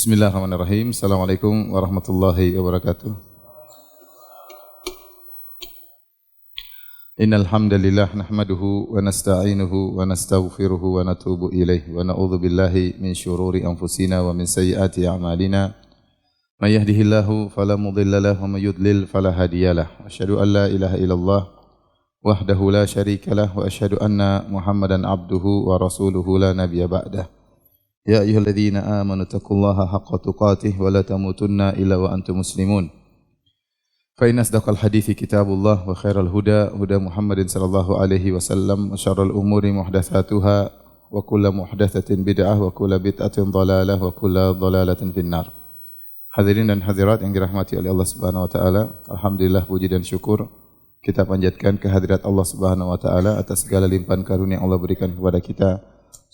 Bismillahirrahmanirrahim. Assalamualaikum warahmatullahi wabarakatuh. Innal hamdalillah nahmaduhu wa nasta'inuhu wa nastaghfiruhu wa natubu ilaihi wa na'udzu billahi min syururi anfusina wa min sayyiati a'malina. May yahdihillahu fala mudilla lahu wa may yudlil fala hadiyalah. Asyhadu an la ilaha illallah wahdahu la syarika lah wa asyhadu anna Muhammadan abduhu wa rasuluhu la nabiyya ba'dah. Ya ayyuhalladzina amanu taqullaha haqqa tuqatih wa la tamutunna illa wa antum muslimun. Fa inna asdaqal hadithi kitabullah wa khairal huda huda Muhammadin sallallahu alaihi wasallam wa syarrul umuri muhdatsatuha wa kullu muhdatsatin bid'ah wa kullu bid'atin dhalalah wa kullu dhalalatin finnar. Hadirin dan hadirat yang dirahmati oleh Allah Subhanahu wa taala, alhamdulillah puji dan syukur kita panjatkan kehadirat Allah Subhanahu wa taala atas segala limpahan karunia yang Allah berikan kepada kita.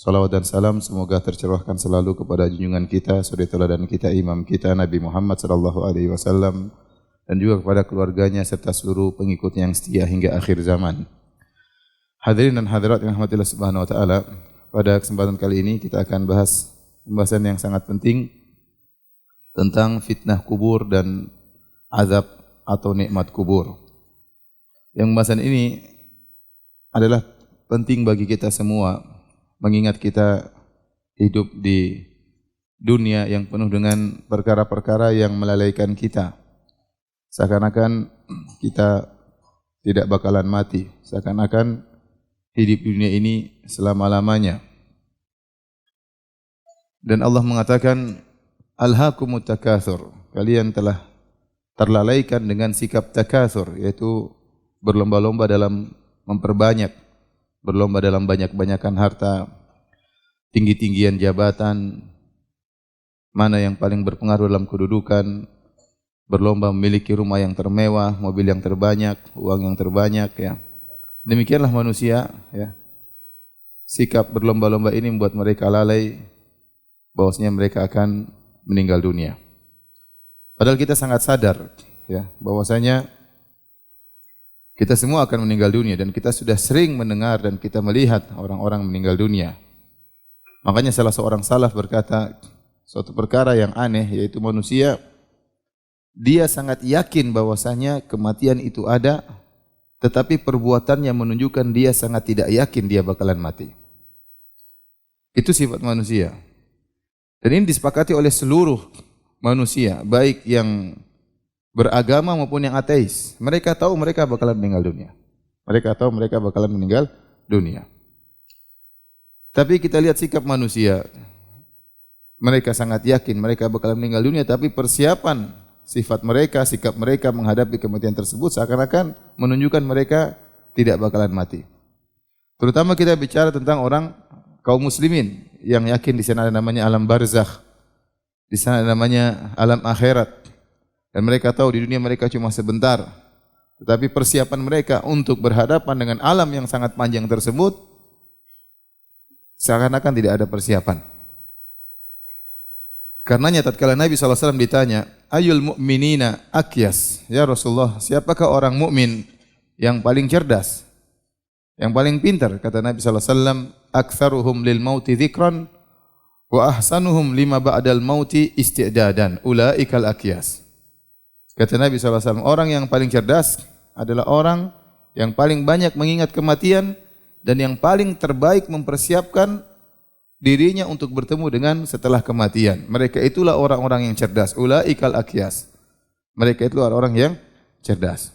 Salawat dan salam semoga tercurahkan selalu kepada junjungan kita, suri teladan kita, imam kita Nabi Muhammad sallallahu alaihi wasallam dan juga kepada keluarganya serta seluruh pengikutnya yang setia hingga akhir zaman. Hadirin dan hadirat yang rahmatillah subhanahu wa taala, pada kesempatan kali ini kita akan bahas pembahasan yang sangat penting tentang fitnah kubur dan azab atau nikmat kubur. Yang pembahasan ini adalah penting bagi kita semua, mengingat kita hidup di dunia yang penuh dengan perkara-perkara yang melalaikan kita. Seakan-akan kita tidak bakalan mati, seakan-akan hidup di dunia ini selama-lamanya. Dan Allah mengatakan, Alhaakumut takatsur, kalian telah terlalaikan dengan sikap takatsur, yaitu berlomba-lomba dalam memperbanyak, berlomba dalam banyak-banyakan harta, tinggi-tinggian jabatan, mana yang paling berpengaruh dalam kedudukan, berlomba memiliki rumah yang termewah, mobil yang terbanyak, uang yang terbanyak, ya. Demikianlah manusia, ya. Sikap berlomba-lomba ini membuat mereka lalai bahwasanya mereka akan meninggal dunia. Padahal kita sangat sadar, ya, bahwasanya kita semua akan meninggal dunia dan kita sudah sering mendengar dan kita melihat orang-orang meninggal dunia. Makanya salah seorang salaf berkata, suatu perkara yang aneh yaitu manusia, dia sangat yakin bahwasanya kematian itu ada, tetapi perbuatannya menunjukkan dia sangat tidak yakin dia bakalan mati. Itu sifat manusia. Dan ini disepakati oleh seluruh manusia, baik yang beragama maupun yang ateis. Mereka tahu mereka bakalan meninggal dunia. Mereka tahu mereka bakalan meninggal dunia. Tapi kita lihat sikap manusia. Mereka sangat yakin mereka bakalan meninggal dunia, tapi persiapan sifat mereka, sikap mereka menghadapi kematian tersebut seakan-akan menunjukkan mereka tidak bakalan mati. Terutama kita bicara tentang orang kaum muslimin yang yakin di sana ada namanya alam barzakh. Di sana ada namanya alam akhirat. Dan mereka tahu di dunia mereka cuma sebentar. Tetapi persiapan mereka untuk berhadapan dengan alam yang sangat panjang tersebut seakan-akan tidak ada persiapan. Karenanya tatkala Nabi SAW ditanya, Ayul mu'minina akyas? Ya Rasulullah, siapakah orang mukmin yang paling cerdas? Yang paling pintar? Kata Nabi SAW, Aktsaruhum lil mauti dzikran wa ahsanuhum lima ba'dal mauti isti'dadan. Ulaikal akyas. Kata Nabi SAW, orang yang paling cerdas adalah orang yang paling banyak mengingat kematian dan yang paling terbaik mempersiapkan dirinya untuk bertemu dengan setelah kematian. Mereka itulah orang-orang yang cerdas. Ulaikal akyas. Mereka itulah orang yang cerdas.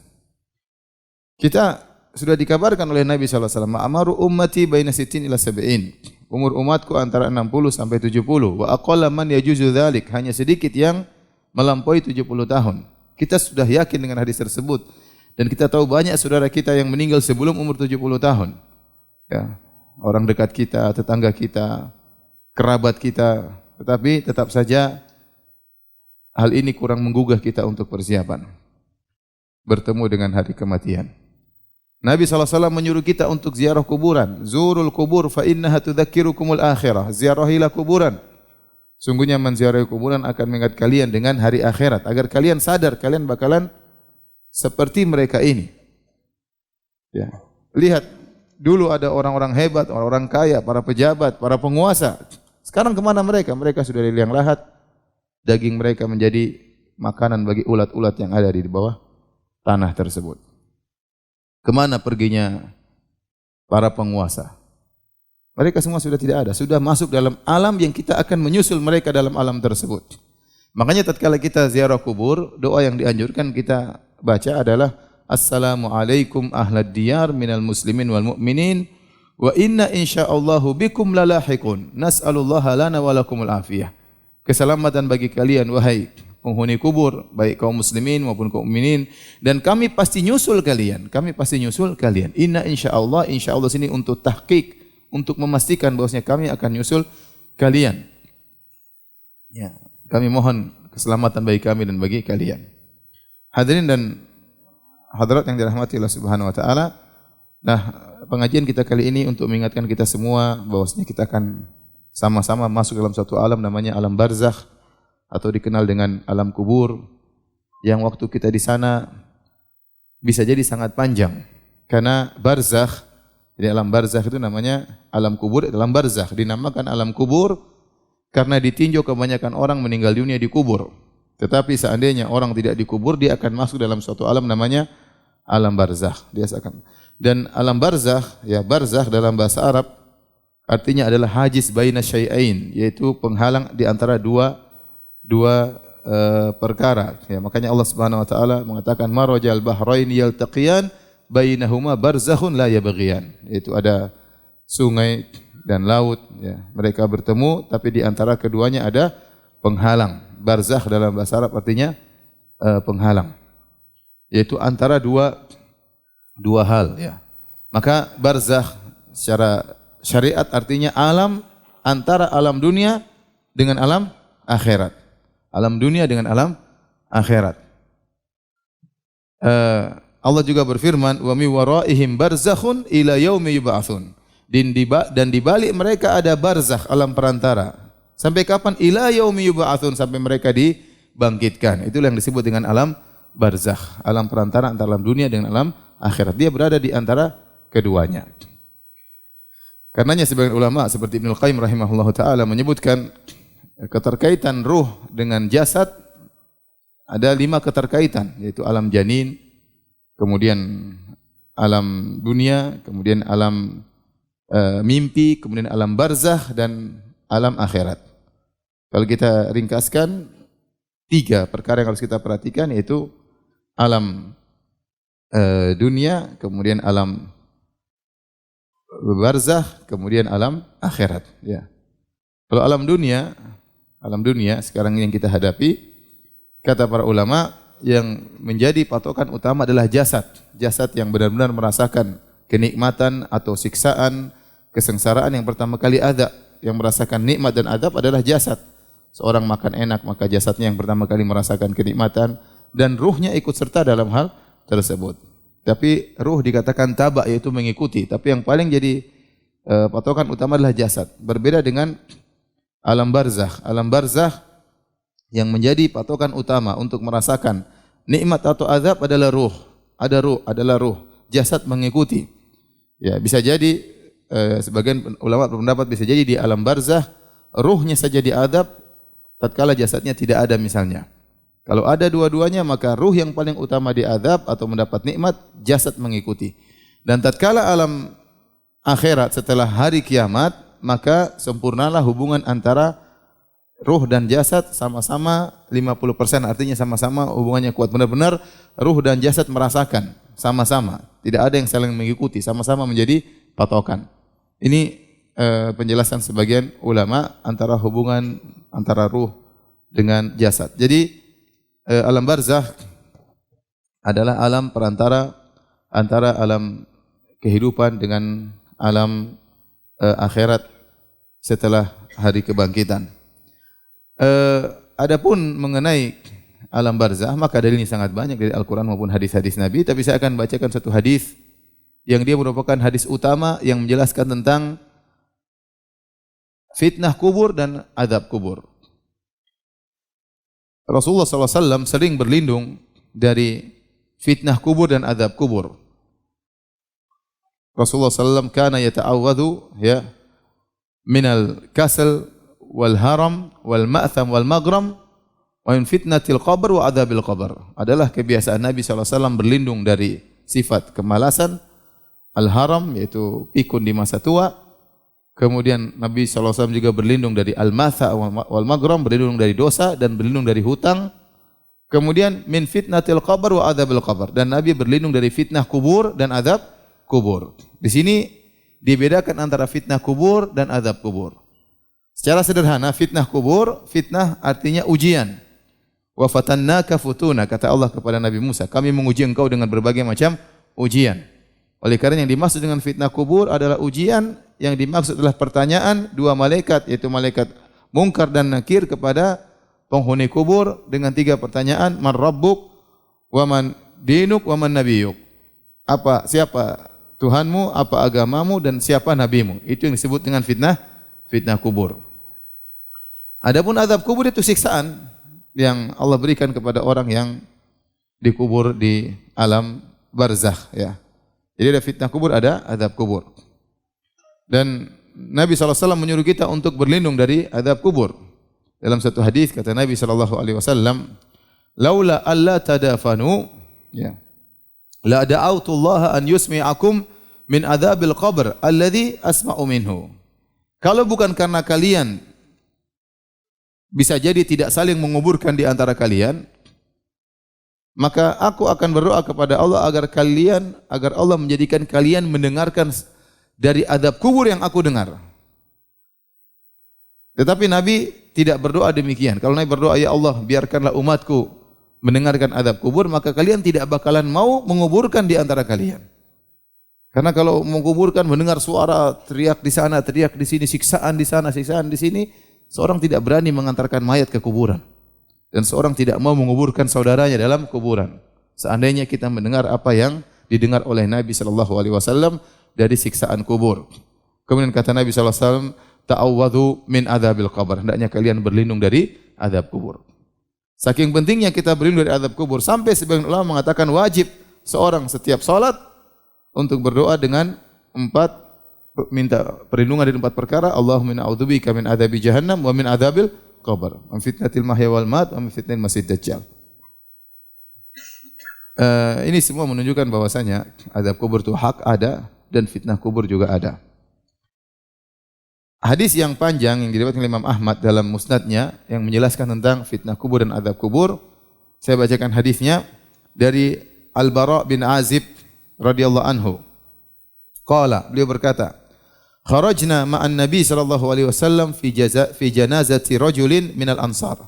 Kita sudah dikabarkan oleh Nabi SAW, Amaru ummati baina sittin ila sab'in. Umur umatku antara 60 sampai 70. Wa aqalla man yajuzu dzalik. Hanya sedikit yang melampaui 70 tahun. Kita sudah yakin dengan hadis tersebut dan kita tahu banyak saudara kita yang meninggal sebelum umur 70 tahun. Ya, orang dekat kita, tetangga kita, kerabat kita, tetapi tetap saja hal ini kurang menggugah kita untuk persiapan bertemu dengan hari kematian. Nabi SAW menyuruh kita untuk ziarah kuburan. Zurul kubur fa innaha tudzakirukumul akhirah. Ziarahilah kuburan. Sungguhnya menziarahi kuburan akan mengingat kalian dengan hari akhirat. Agar kalian sadar, kalian bakalan seperti mereka ini. Ya. Lihat, dulu ada orang-orang hebat, orang-orang kaya, para pejabat, para penguasa. Sekarang kemana mereka? Mereka sudah di liang lahat. daging mereka menjadi makanan bagi ulat-ulat yang ada di bawah tanah tersebut. Kemana perginya para penguasa? Mereka semua sudah tidak ada, sudah masuk dalam alam yang kita akan menyusul mereka dalam alam tersebut. Makanya tatkala kita ziarah kubur, doa yang dianjurkan kita baca adalah Assalamualaikum ahlad diyar minal muslimin wal mu'minin wa inna insyaallahu bikum lalahiqun nas'alullaha lana wa lakumul afiyah. Keselamatan bagi kalian wahai penghuni kubur, baik kaum muslimin maupun kaum mukminin, dan kami pasti nyusul kalian. Kami pasti nyusul kalian. Inna insyaallah, insyaallah sini untuk tahqiq, untuk memastikan bahwasanya kami akan nyusul kalian. Ya, kami mohon keselamatan bagi kami dan bagi kalian. Hadirin dan hadirat yang dirahmati Allah Subhanahu wa taala. Nah, pengajian kita kali ini untuk mengingatkan kita semua bahwasanya kita akan sama-sama masuk dalam suatu alam namanya alam barzakh atau dikenal dengan alam kubur, yang waktu kita di sana bisa jadi sangat panjang. Karena barzakh, di alam barzakh itu namanya alam kubur, dalam barzakh dinamakan alam kubur karena ditinjau kebanyakan orang meninggal dunia di kubur. Tetapi seandainya orang tidak dikubur, dia akan masuk dalam suatu alam namanya alam barzakh. Dia akan, dan alam barzakh, ya barzakh dalam bahasa Arab artinya adalah hajiz baina syai'ain, yaitu penghalang di antara dua perkara. Ya, makanya Allah Subhanahu wa taala mengatakan marajal bahrain yaltaqiyan bainahuma barzakhun la yabghiyan. Yaitu ada sungai dan laut, ya. Mereka bertemu tapi di antara keduanya ada penghalang. Barzakh dalam bahasa Arab artinya penghalang. Yaitu antara dua hal, ya. Maka barzakh secara syariat artinya alam antara alam dunia dengan alam akhirat. Alam dunia dengan alam akhirat. Allah juga berfirman, "Wa mi waraihim barzakhun ila yaumi yub'atsun." Dan di balik mereka ada barzakh, alam perantara. Sampai kapan? Ila yaumi yub'atsun, sampai mereka dibangkitkan. Itulah yang disebut dengan alam barzakh, alam perantara antara alam dunia dengan alam akhirat. Dia berada di antara keduanya. Karenanya sebagian ulama seperti Ibnu Qayyim rahimahullahu taala menyebutkan keterkaitan ruh dengan jasad ada 5 keterkaitan, yaitu alam janin, kemudian alam dunia, kemudian alam mimpi, kemudian alam barzakh dan alam akhirat. Kalau kita ringkaskan 3 perkara yang harus kita perhatikan, yaitu alam dunia, kemudian alam barzakh, kemudian alam akhirat. Ya. Kalau alam dunia sekarang yang kita hadapi, kata para ulama, yang menjadi patokan utama adalah jasad. Jasad yang benar-benar merasakan kenikmatan atau siksaan, kesengsaraan yang pertama kali ada. Yang merasakan nikmat dan adab adalah jasad. Seorang makan enak, maka jasadnya yang pertama kali merasakan kenikmatan dan ruhnya ikut serta dalam hal tersebut. Tapi ruh dikatakan taba, yaitu mengikuti. Tapi yang paling jadi patokan utama adalah jasad. Berbeda dengan alam barzakh. Alam barzakh yang menjadi patokan utama untuk merasakan nikmat atau azab adalah ruh. Ada ruh, adalah ruh. Jasad mengikuti. Ya, bisa jadi sebagian ulama berpendapat bisa jadi di alam barzakh ruhnya saja diazab tatkala jasadnya tidak ada misalnya. Kalau ada dua-duanya, maka ruh yang paling utama diazab atau mendapat nikmat, jasad mengikuti. Dan tatkala alam akhirat setelah hari kiamat, maka sempurnalah hubungan antara ruh dan jasad sama-sama 50%, artinya sama-sama hubungannya kuat. Benar-benar ruh dan jasad merasakan sama-sama, tidak ada yang saling mengikuti, sama-sama menjadi patokan. Ini penjelasan sebagian ulama antara hubungan antara ruh dengan jasad. Jadi alam barzakh adalah alam perantara antara alam kehidupan dengan alam akhirat setelah hari kebangkitan. Adapun mengenai alam barzakh, maka dalilnya sangat banyak dari Al-Quran maupun hadis-hadis Nabi. Tapi saya akan bacakan satu hadis yang dia merupakan hadis utama yang menjelaskan tentang fitnah kubur dan azab kubur. Rasulullah SAW sering berlindung dari fitnah kubur dan azab kubur. Rasulullah SAW kana yata'awwadhu ya minal kasal wal haram wal ma'tham wal maghram Wa min fitnatil qabr wa adzabil qabr. Adalah kebiasaan Nabi SAW berlindung dari sifat kemalasan, al-haram yaitu pikun di masa tua. Kemudian Nabi SAW juga berlindung dari al-matha wal maghram, berlindung dari dosa dan berlindung dari hutang. Kemudian min fitnatil qabr wa adzabil qabr, dan Nabi berlindung dari fitnah kubur dan azab kubur. Di sini dibedakan antara fitnah kubur dan azab kubur. Secara sederhana, fitnah kubur, fitnah artinya ujian. Wa fatannaka futuna, kata Allah kepada Nabi Musa, kami menguji engkau dengan berbagai macam ujian. Oleh karena yang dimaksud dengan fitnah kubur adalah ujian, yang dimaksud adalah pertanyaan dua malaikat, yaitu malaikat Munkar dan Nakir kepada penghuni kubur dengan tiga pertanyaan, man rabbuk, wa man dinuk, wa man nabiyuk. Siapa Tuhanmu, apa agamamu, dan siapa nabimu. Itu yang disebut dengan fitnah kubur. Adapun azab kubur itu siksaan yang Allah berikan kepada orang yang dikubur di alam barzakh, ya. Jadi ada fitnah kubur, ada azab kubur. Dan Nabi SAW menyuruh kita untuk berlindung dari azab kubur. Dalam satu hadis kata Nabi SAW, laula alla tadafanu, ya, la da'autu Allah an yusmi'akum min adzabil qabr alladhi asma'u minhu. Kalau bukan karena kalian bisa jadi tidak saling menguburkan di antara kalian, maka aku akan berdoa kepada Allah agar Allah menjadikan kalian mendengarkan dari azab kubur yang aku dengar. Tetapi Nabi tidak berdoa demikian. Kalau Nabi berdoa, ya Allah, biarkanlah umatku mendengarkan azab kubur, maka kalian tidak bakalan mau menguburkan di antara kalian. Karena kalau menguburkan, mendengar suara teriak di sana, teriak di sini, siksaan di sana, siksaan di sini, seorang tidak berani mengantarkan mayat ke kuburan. Dan seorang tidak mau menguburkan saudaranya dalam kuburan. Seandainya kita mendengar apa yang didengar oleh Nabi SAW dari siksaan kubur. Kemudian kata Nabi SAW, ta'awwadhu min adzabil qabr. Hendaknya kalian berlindung dari azab kubur. Saking pentingnya kita berlindung dari azab kubur, sampai sebagian ulama mengatakan wajib seorang setiap salat untuk berdoa dengan minta perlindungan dari 4 perkara. Allahumma inna a'udzubika min adzabi jahannam wa min adzabil qabr, wa min fitnatil mahya wal mat, wa min fitnatil masiihid dajjal. Ini semua menunjukkan bahwasanya azab kubur itu hak ada dan fitnah kubur juga ada. Hadis yang panjang yang diriwayatkan oleh Imam Ahmad dalam musnadnya yang menjelaskan tentang fitnah kubur dan azab kubur, saya bacakan hadisnya dari Al-Bara bin Azib radhiyallahu anhu. Qala, beliau berkata, kharajna ma'an Nabi sallallahu alaihi wasallam fi janazati rajulin minal ansar.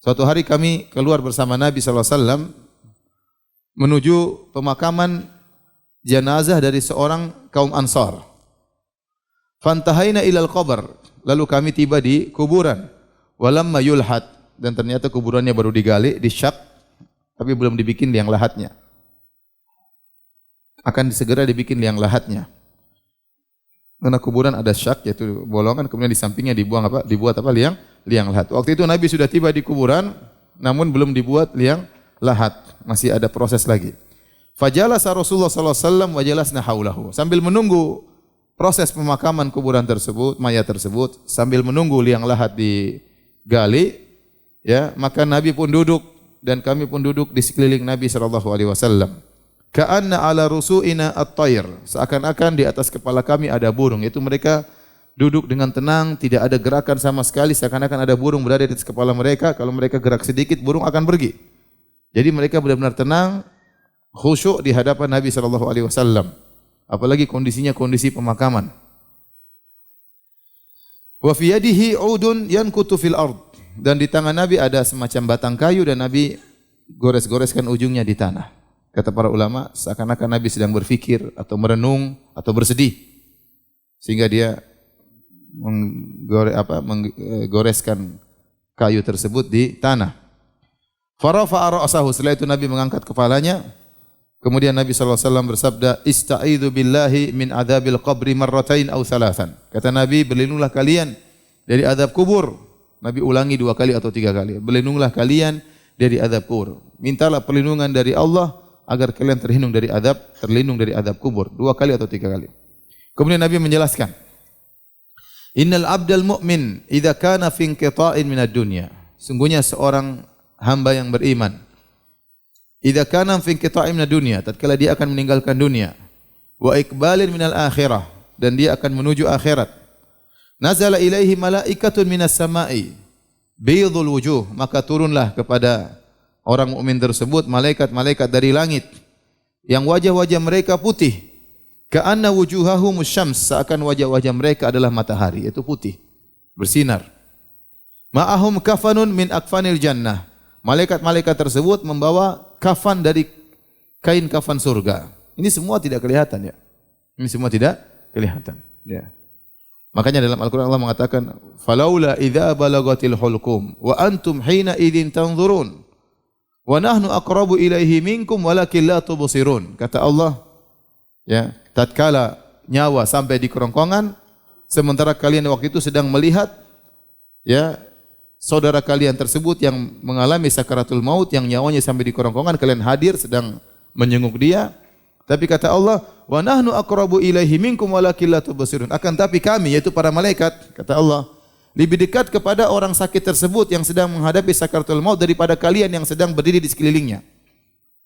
Suatu hari kami keluar bersama Nabi sallallahu alaihi wasallam menuju pemakaman jenazah dari seorang kaum Ansar. Fantahaina ilal qabr, lalu kami tiba di kuburan. Walamma yulhat, dan ternyata kuburannya baru digali, disyak, tapi belum dibikin liang lahatnya. Akan segera dibikin liang lahatnya. Karena kuburan ada syak, yaitu bolongan, kemudian di sampingnya dibuat liang lahat. Waktu itu Nabi sudah tiba di kuburan, namun belum dibuat liang lahat, masih ada proses lagi. Fajalasa Rasulullah sallallahu alaihi wasallam wa jalasna haulahu. Sambil menunggu proses pemakaman kuburan tersebut, mayat tersebut, sambil menunggu liang lahat digali, ya, maka Nabi pun duduk dan kami pun duduk di sekeliling Nabi sallallahu alaihi wasallam. Ka'anna ala rusu'ina at-tayr, seakan-akan di atas kepala kami ada burung. Itu mereka duduk dengan tenang, tidak ada gerakan sama sekali, seakan-akan ada burung berada di atas kepala mereka. Kalau mereka gerak sedikit, burung akan pergi. Jadi mereka benar-benar tenang, khusyuk di hadapan Nabi sallallahu alaihi wasallam. Apalagi kondisinya kondisi pemakaman. Wa fi yadihi 'udun yankutu fil ard, dan di tangan Nabi ada semacam batang kayu dan Nabi gores-goreskan ujungnya di tanah. Kata para ulama, seakan-akan Nabi sedang berfikir atau merenung atau bersedih, sehingga dia menggoreskan kayu tersebut di tanah. Farafa'a ra'sahu, setelah itu Nabi mengangkat kepalanya. Kemudian Nabi SAW bersabda, ista'idhu billahi min adzabil qabri marratain aw thalathan. Kata Nabi, berlindunglah kalian dari azab kubur. Nabi ulangi 2 kali atau 3 kali. Berlindunglah kalian dari azab kubur. Mintalah perlindungan dari Allah agar kalian terlindung dari azab kubur 2 kali atau 3 kali. Kemudian Nabi menjelaskan, innal abdal mu'min idza kana fi inqita'in minad dunya. Sungguhnya seorang hamba yang beriman. Idza kana fi inqita'in minad dunya, tatkala dia akan meninggalkan dunia, wa iqbalin minal akhirah, dan dia akan menuju akhirat. Nazala ilaihi malaikatun minas sama'i baydul wujuh, maka turunlah kepada orang mukmin tersebut malaikat-malaikat dari langit yang wajah-wajah mereka putih, ka'anna wujuhahum syams, seakan wajah-wajah mereka adalah matahari, yaitu putih, bersinar. Ma'ahum kafanun min akfanil jannah, malaikat-malaikat tersebut membawa kafan dari kain kafan surga. Ini semua tidak kelihatan ya. Ini semua tidak kelihatan ya. Makanya dalam Al-Qur'an Allah mengatakan, "Falaula idza balagatil hulqum wa antum hina idzin tanzurun wa nahnu aqrabu ilaihi minkum walakin la tubsirun." Kata Allah, ya, tatkala nyawa sampai di kerongkongan sementara kalian waktu itu sedang melihat ya saudara kalian tersebut yang mengalami sakaratul maut, yang nyawanya sampai di kerongkongan, kalian hadir sedang menjenguk dia. Tapi kata Allah, wa nahnu aqrabu ilaihi minkum walakin la tubsirun. Akan tapi kami, yaitu para malaikat, kata Allah, lebih dekat kepada orang sakit tersebut yang sedang menghadapi sakaratul maut daripada kalian yang sedang berdiri di sekelilingnya.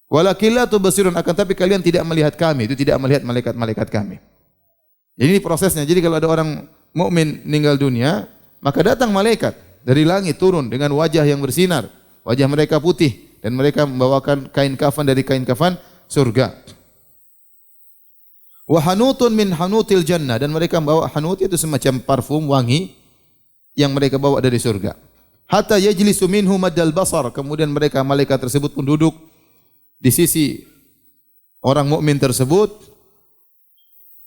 Walakin la tubsirun, akan tapi kalian tidak melihat kami, itu tidak melihat malaikat-malaikat kami. Jadi ini prosesnya. Jadi kalau ada orang mukmin meninggal dunia, maka datang malaikat dari langit turun dengan wajah yang bersinar, wajah mereka putih, dan mereka membawakan kain kafan dari kain kafan surga. Wa hanutun min hanutil jannah, dan mereka membawa hanut, itu semacam parfum wangi yang mereka bawa dari surga. Hatta yajlisu minhu maddal basar, kemudian mereka malaikat tersebut pun duduk di sisi orang mukmin tersebut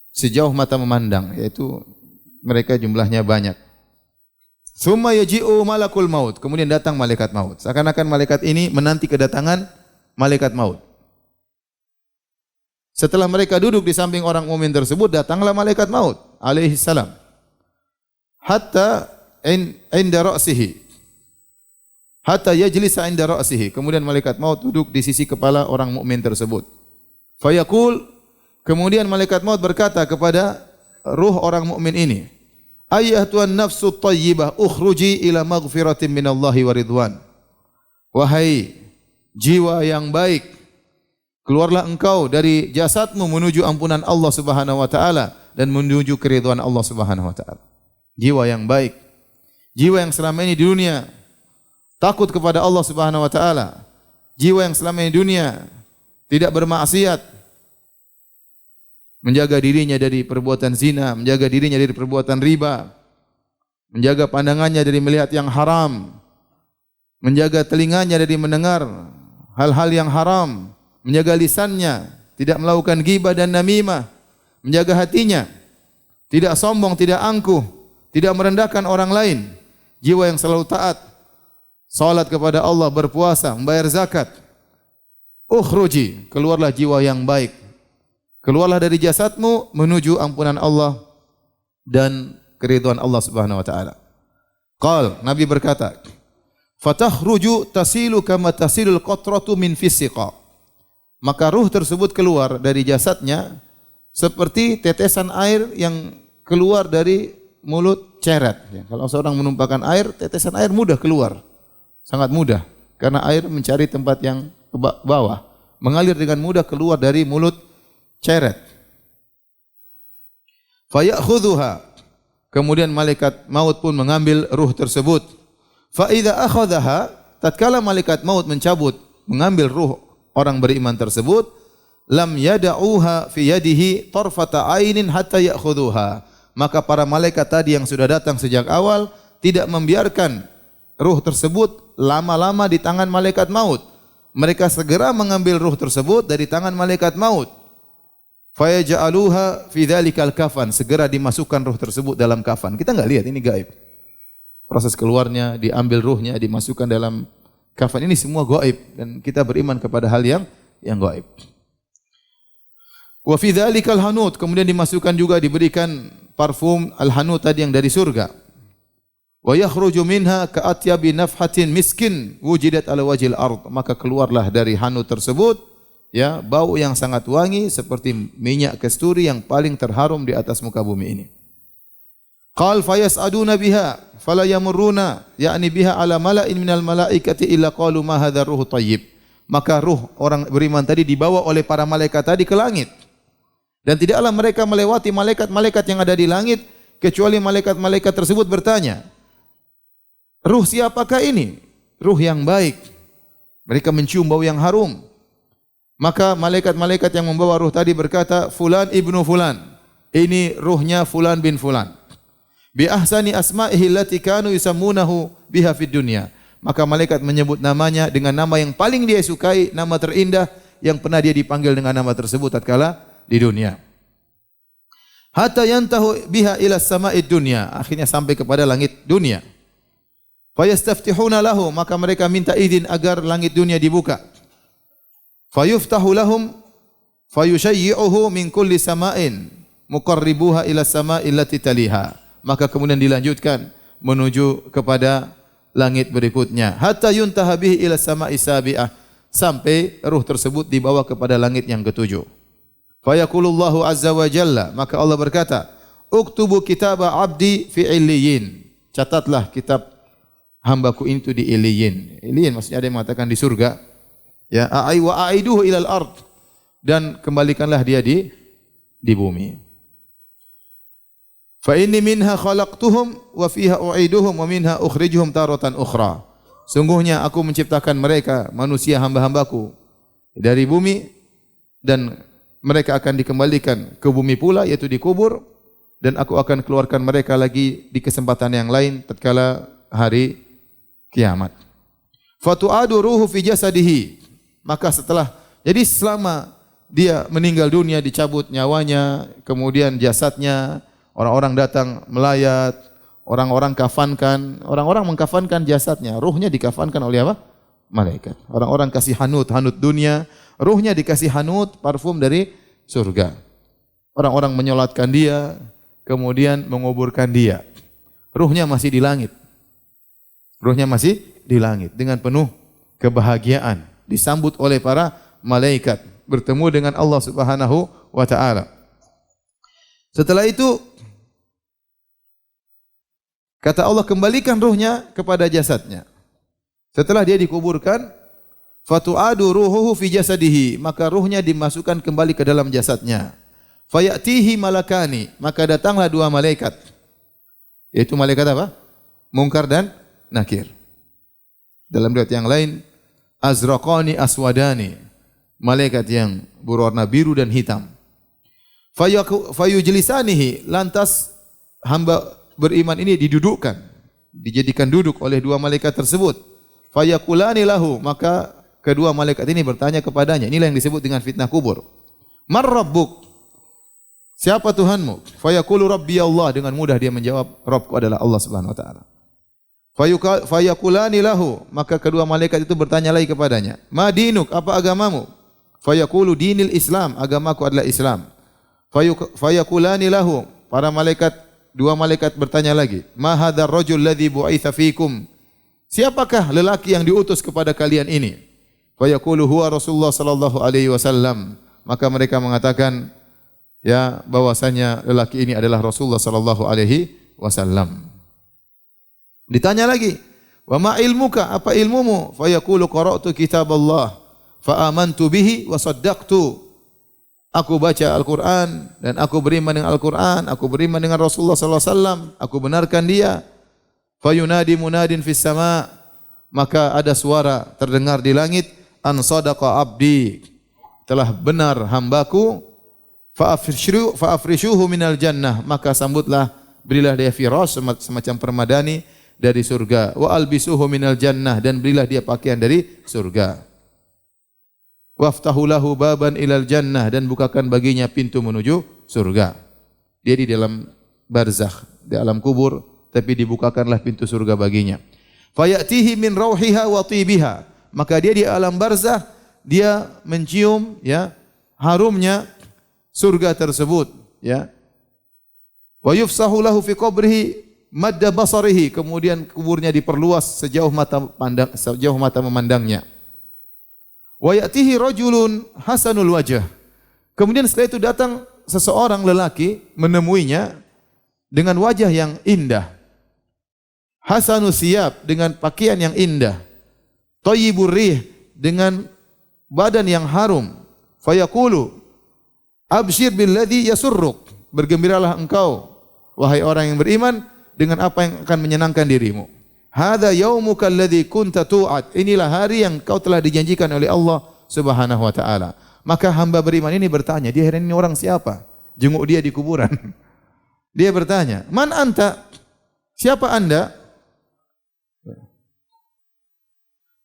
sejauh mata memandang, yaitu mereka jumlahnya banyak. Summa yaji'u malakul maut, kemudian datang malaikat maut. Seakan-akan malaikat ini menanti kedatangan malaikat maut. Setelah mereka duduk di samping orang mukmin tersebut, datanglah malaikat maut alaihi salam. Hatta inda ra'sihi. Hatta yajlisa inda ra'sihi. Kemudian malaikat maut duduk di sisi kepala orang mukmin tersebut. Fayaqul, kemudian malaikat maut berkata kepada ruh orang mukmin ini, ayyatuhan nafsu thayyibah ukhruji ila maghfiratin minallahi wa ridwan. Wahai jiwa yang baik, keluarlah engkau dari jasadmu menuju ampunan Allah Subhanahu wa taala dan menuju keridhaan Allah Subhanahu wa taala. Jiwa yang baik, jiwa yang selama ini di dunia takut kepada Allah Subhanahu wa taala, jiwa yang selama ini di dunia tidak bermaksiat, menjaga dirinya dari perbuatan zina, menjaga dirinya dari perbuatan riba, menjaga pandangannya dari melihat yang haram, menjaga telinganya dari mendengar hal-hal yang haram, menjaga lisannya tidak melakukan ghibah dan namimah, menjaga hatinya tidak sombong, tidak angkuh, tidak merendahkan orang lain, jiwa yang selalu taat, salat kepada Allah, berpuasa, membayar zakat. Ukhruji, keluarlah jiwa yang baik, keluarlah dari jasadmu menuju ampunan Allah dan keridhaan Allah Subhanahu wa taala. Qal, Nabi berkata, fatakhruju tasilu kama tasilul qatratu min fisiqa. Maka ruh tersebut keluar dari jasadnya seperti tetesan air yang keluar dari mulut ceret. Ya, kalau seorang menumpahkan air, tetesan air mudah keluar, sangat mudah, karena air mencari tempat yang ke bawah, mengalir dengan mudah keluar dari mulut ceret. Fayakhudhuha, kemudian malaikat maut pun mengambil ruh tersebut. Fa idza akhadhaha, tatkala malaikat maut mencabut, mengambil ruh orang beriman tersebut, lam yada'uha fi yadihi tarfata ainin hatta ya'khudhuha. Maka para malaikat tadi yang sudah datang sejak awal tidak membiarkan ruh tersebut lama-lama di tangan malaikat maut. Mereka segera mengambil ruh tersebut dari tangan malaikat maut. Fayaj'aluha fi dzalikal kafan, segera dimasukkan ruh tersebut dalam kafan. Kita enggak lihat, ini gaib. Proses keluarnya, diambil ruhnya, dimasukkan dalam kafan, ini semua gaib dan kita beriman kepada hal yang gaib. Wa fi dzalikal hanut, kemudian dimasukkan juga, diberikan parfum al-hanut tadi yang dari surga. Wa yakhruju minha ka'atyabi nafhatin miskin wujidat ala wajhil ard, maka keluarlah dari hanut tersebut ya bau yang sangat wangi seperti minyak kasturi yang paling terharum di atas muka bumi ini. Qal fayas'aduna biha fala yamurruna yakni biha ala mala'in minal malaikati illa qalu ma hadzal ruhu thayyib. Maka ruh orang beriman tadi dibawa oleh para malaikat tadi ke langit. Dan tidaklah mereka melewati malaikat-malaikat yang ada di langit kecuali malaikat-malaikat tersebut bertanya, "Ruh siapakah ini?" Ruh yang baik. Mereka mencium bau yang harum. Maka malaikat-malaikat yang membawa ruh tadi berkata, "Fulan ibnu fulan." Ini ruhnya fulan bin fulan. Bi ahsani asma'ihi allati kanu yusammunahu biha fid dunya. Maka malaikat menyebut namanya dengan nama yang paling dia sukai, nama terindah yang pernah dia dipanggil dengan nama tersebut tatkala di dunia. Hatta yantahu biha ila sama'id dunya. Akhirnya sampai kepada langit dunia. Fayastaftihuna lahu, maka mereka minta izin agar langit dunia dibuka. Fayuftahu lahum fayushayyi'uhu min kulli sama'in muqarribuha ila sama'il lati taliha. Maka kemudian dilanjutkan menuju kepada langit berikutnya. Hatta yuntaha bihi ila sama'i sabi'ah, sampai ruh tersebut dibawa kepada langit yang ketujuh. Fayaqulullahu azza wa jalla, maka Allah berkata, "Uktubu kitaba abdi fi illiyin." Catatlah kitab hambaku itu di illiyin. Illiyin maksudnya ada yang mengatakan di surga. Ya, ai wa aiduhu ilal ard, dan kembalikanlah dia di bumi. Fa inni minha khalaqtuhum wa fiha u'iduhum wa minha ukhrijuhum taratan ukhra. Sungguhnya aku menciptakan mereka manusia hamba-hambaku dari bumi, dan mereka akan dikembalikan ke bumi pula, yaitu dikubur, dan aku akan keluarkan mereka lagi di kesempatan yang lain tatkala hari kiamat. Fatu'adu ruhu fi jasadihi. Maka jadi selama dia meninggal dunia, dicabut nyawanya, kemudian jasadnya, orang-orang datang melayat, orang-orang mengkafankan jasadnya, ruhnya dikafankan oleh apa? Malaikat. Orang-orang kasih hanut dunia, ruhnya dikasih hanut parfum dari surga. Orang-orang menyolatkan dia, kemudian menguburkan dia. Ruhnya masih di langit. Ruhnya masih di langit dengan penuh kebahagiaan, disambut oleh para malaikat, bertemu dengan Allah Subhanahu wa taala. Setelah itu kata Allah, kembalikan ruhnya kepada jasadnya. Setelah dia dikuburkan, fatu'adu ruhuhu fi jasadihi, maka ruhnya dimasukkan kembali ke dalam jasadnya. Fayatihi malakani, maka datanglah dua malaikat. Yaitu malaikat apa? Munkar dan Nakir. Dalam riwayat yang lain, azraqani aswadani, malaikat yang berwarna biru dan hitam. Fayujlisanihi, lantas hamba beriman ini didudukkan, dijadikan duduk oleh dua malaikat tersebut. Fayaqulani lahu, maka kedua malaikat ini bertanya kepadanya. Inilah yang disebut dengan fitnah kubur. Man rabbuk? Siapa Tuhanmu? Fayaqulu rabbi Allah, dengan mudah dia menjawab, Rabbku adalah Allah Subhanahu wa taala. Fayaqulani lahu, maka kedua malaikat itu bertanya lagi kepadanya, ma dinuk, apa agamamu? Fayaqulu dinil Islam, agamaku adalah Islam. Fayaqulani lahu, dua malaikat bertanya lagi, ma hadzal rajul ladzi bu'itsa fikum? Siapakah lelaki yang diutus kepada kalian ini? Fayaqulu huwa Rasulullah sallallahu alaihi wasallam. Maka mereka mengatakan, ya, bahwasanya lelaki ini adalah Rasulullah sallallahu alaihi wasallam. Ditanya lagi, wa ma ilmuka, apa ilmumu? Fayaqulu qara'tu kitaballah fa amantu bihi wa saddaqtu. Aku baca Al-Qur'an dan aku beriman dengan Al-Qur'an, aku beriman dengan Rasulullah sallallahu alaihi wasallam, aku benarkan dia. Fayunadi munadin fis sama, maka ada suara terdengar di langit, an sadaqa abdi, telah benar hambaku. Fa afrishuhu minal jannah, maka sambutlah, berilah dia firash, semacam permadani dari surga. Wa albisuhu minal jannah, dan berilah dia pakaian dari surga. Waftahu lahu baban ilal jannah, dan bukakan baginya pintu menuju surga. Dia di dalam barzakh, di alam kubur, tapi dibukakanlah pintu surga baginya. Fayatihi min rauhiha wa tibiha, maka dia di alam barzakh, dia mencium, ya, harumnya surga tersebut, ya. Wa yufsahu lahu fi qabrihi madda basarihi, kemudian kuburnya diperluas sejauh mata memandangnya. Wa ya'tihi rajulun hasanul wajh, kemudian setelah itu datang seseorang lelaki menemuinya, dengan wajah yang indah. Hasanus siyab dengan pakaian yang indah. Thayyibur rih dengan badan yang harum. Fayaqulu absyir billadzi yasurruk. Bergembiralah engkau wahai orang yang beriman dengan apa yang akan menyenangkan dirimu. Hadza yaumuka alladzi kunta tu'ad. Inilah hari yang kau telah dijanjikan oleh Allah Subhanahu wa taala. Maka hamba beriman ini bertanya, dia ini orang siapa? Jenguk dia di kuburan. Dia bertanya, "Man anta?" Siapa Anda?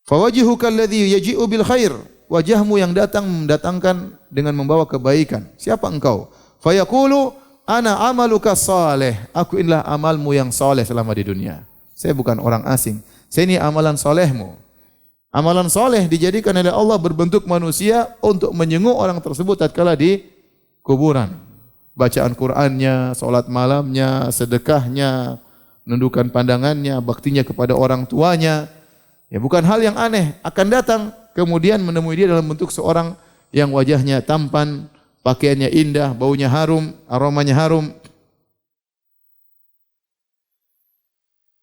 Fawajihuka alladzi yaji'u bil khair. Wajahmu yang datang mendatangkan dengan membawa kebaikan. Siapa engkau? Fayaqulu ana amaluka salih. Aku inilah amalmu yang saleh selama di dunia. Saya bukan orang asing. Saya ini amalan solehmu. Amalan soleh dijadikan oleh Allah berbentuk manusia untuk menjenguk orang tersebut tatkala di kuburan. Bacaan Qur'annya, salat malamnya, sedekahnya, menundukkan pandangannya, baktinya kepada orang tuanya. Ya bukan hal yang aneh. Akan datang kemudian menemui dia dalam bentuk seorang yang wajahnya tampan, pakaiannya indah, baunya harum, aromanya harum.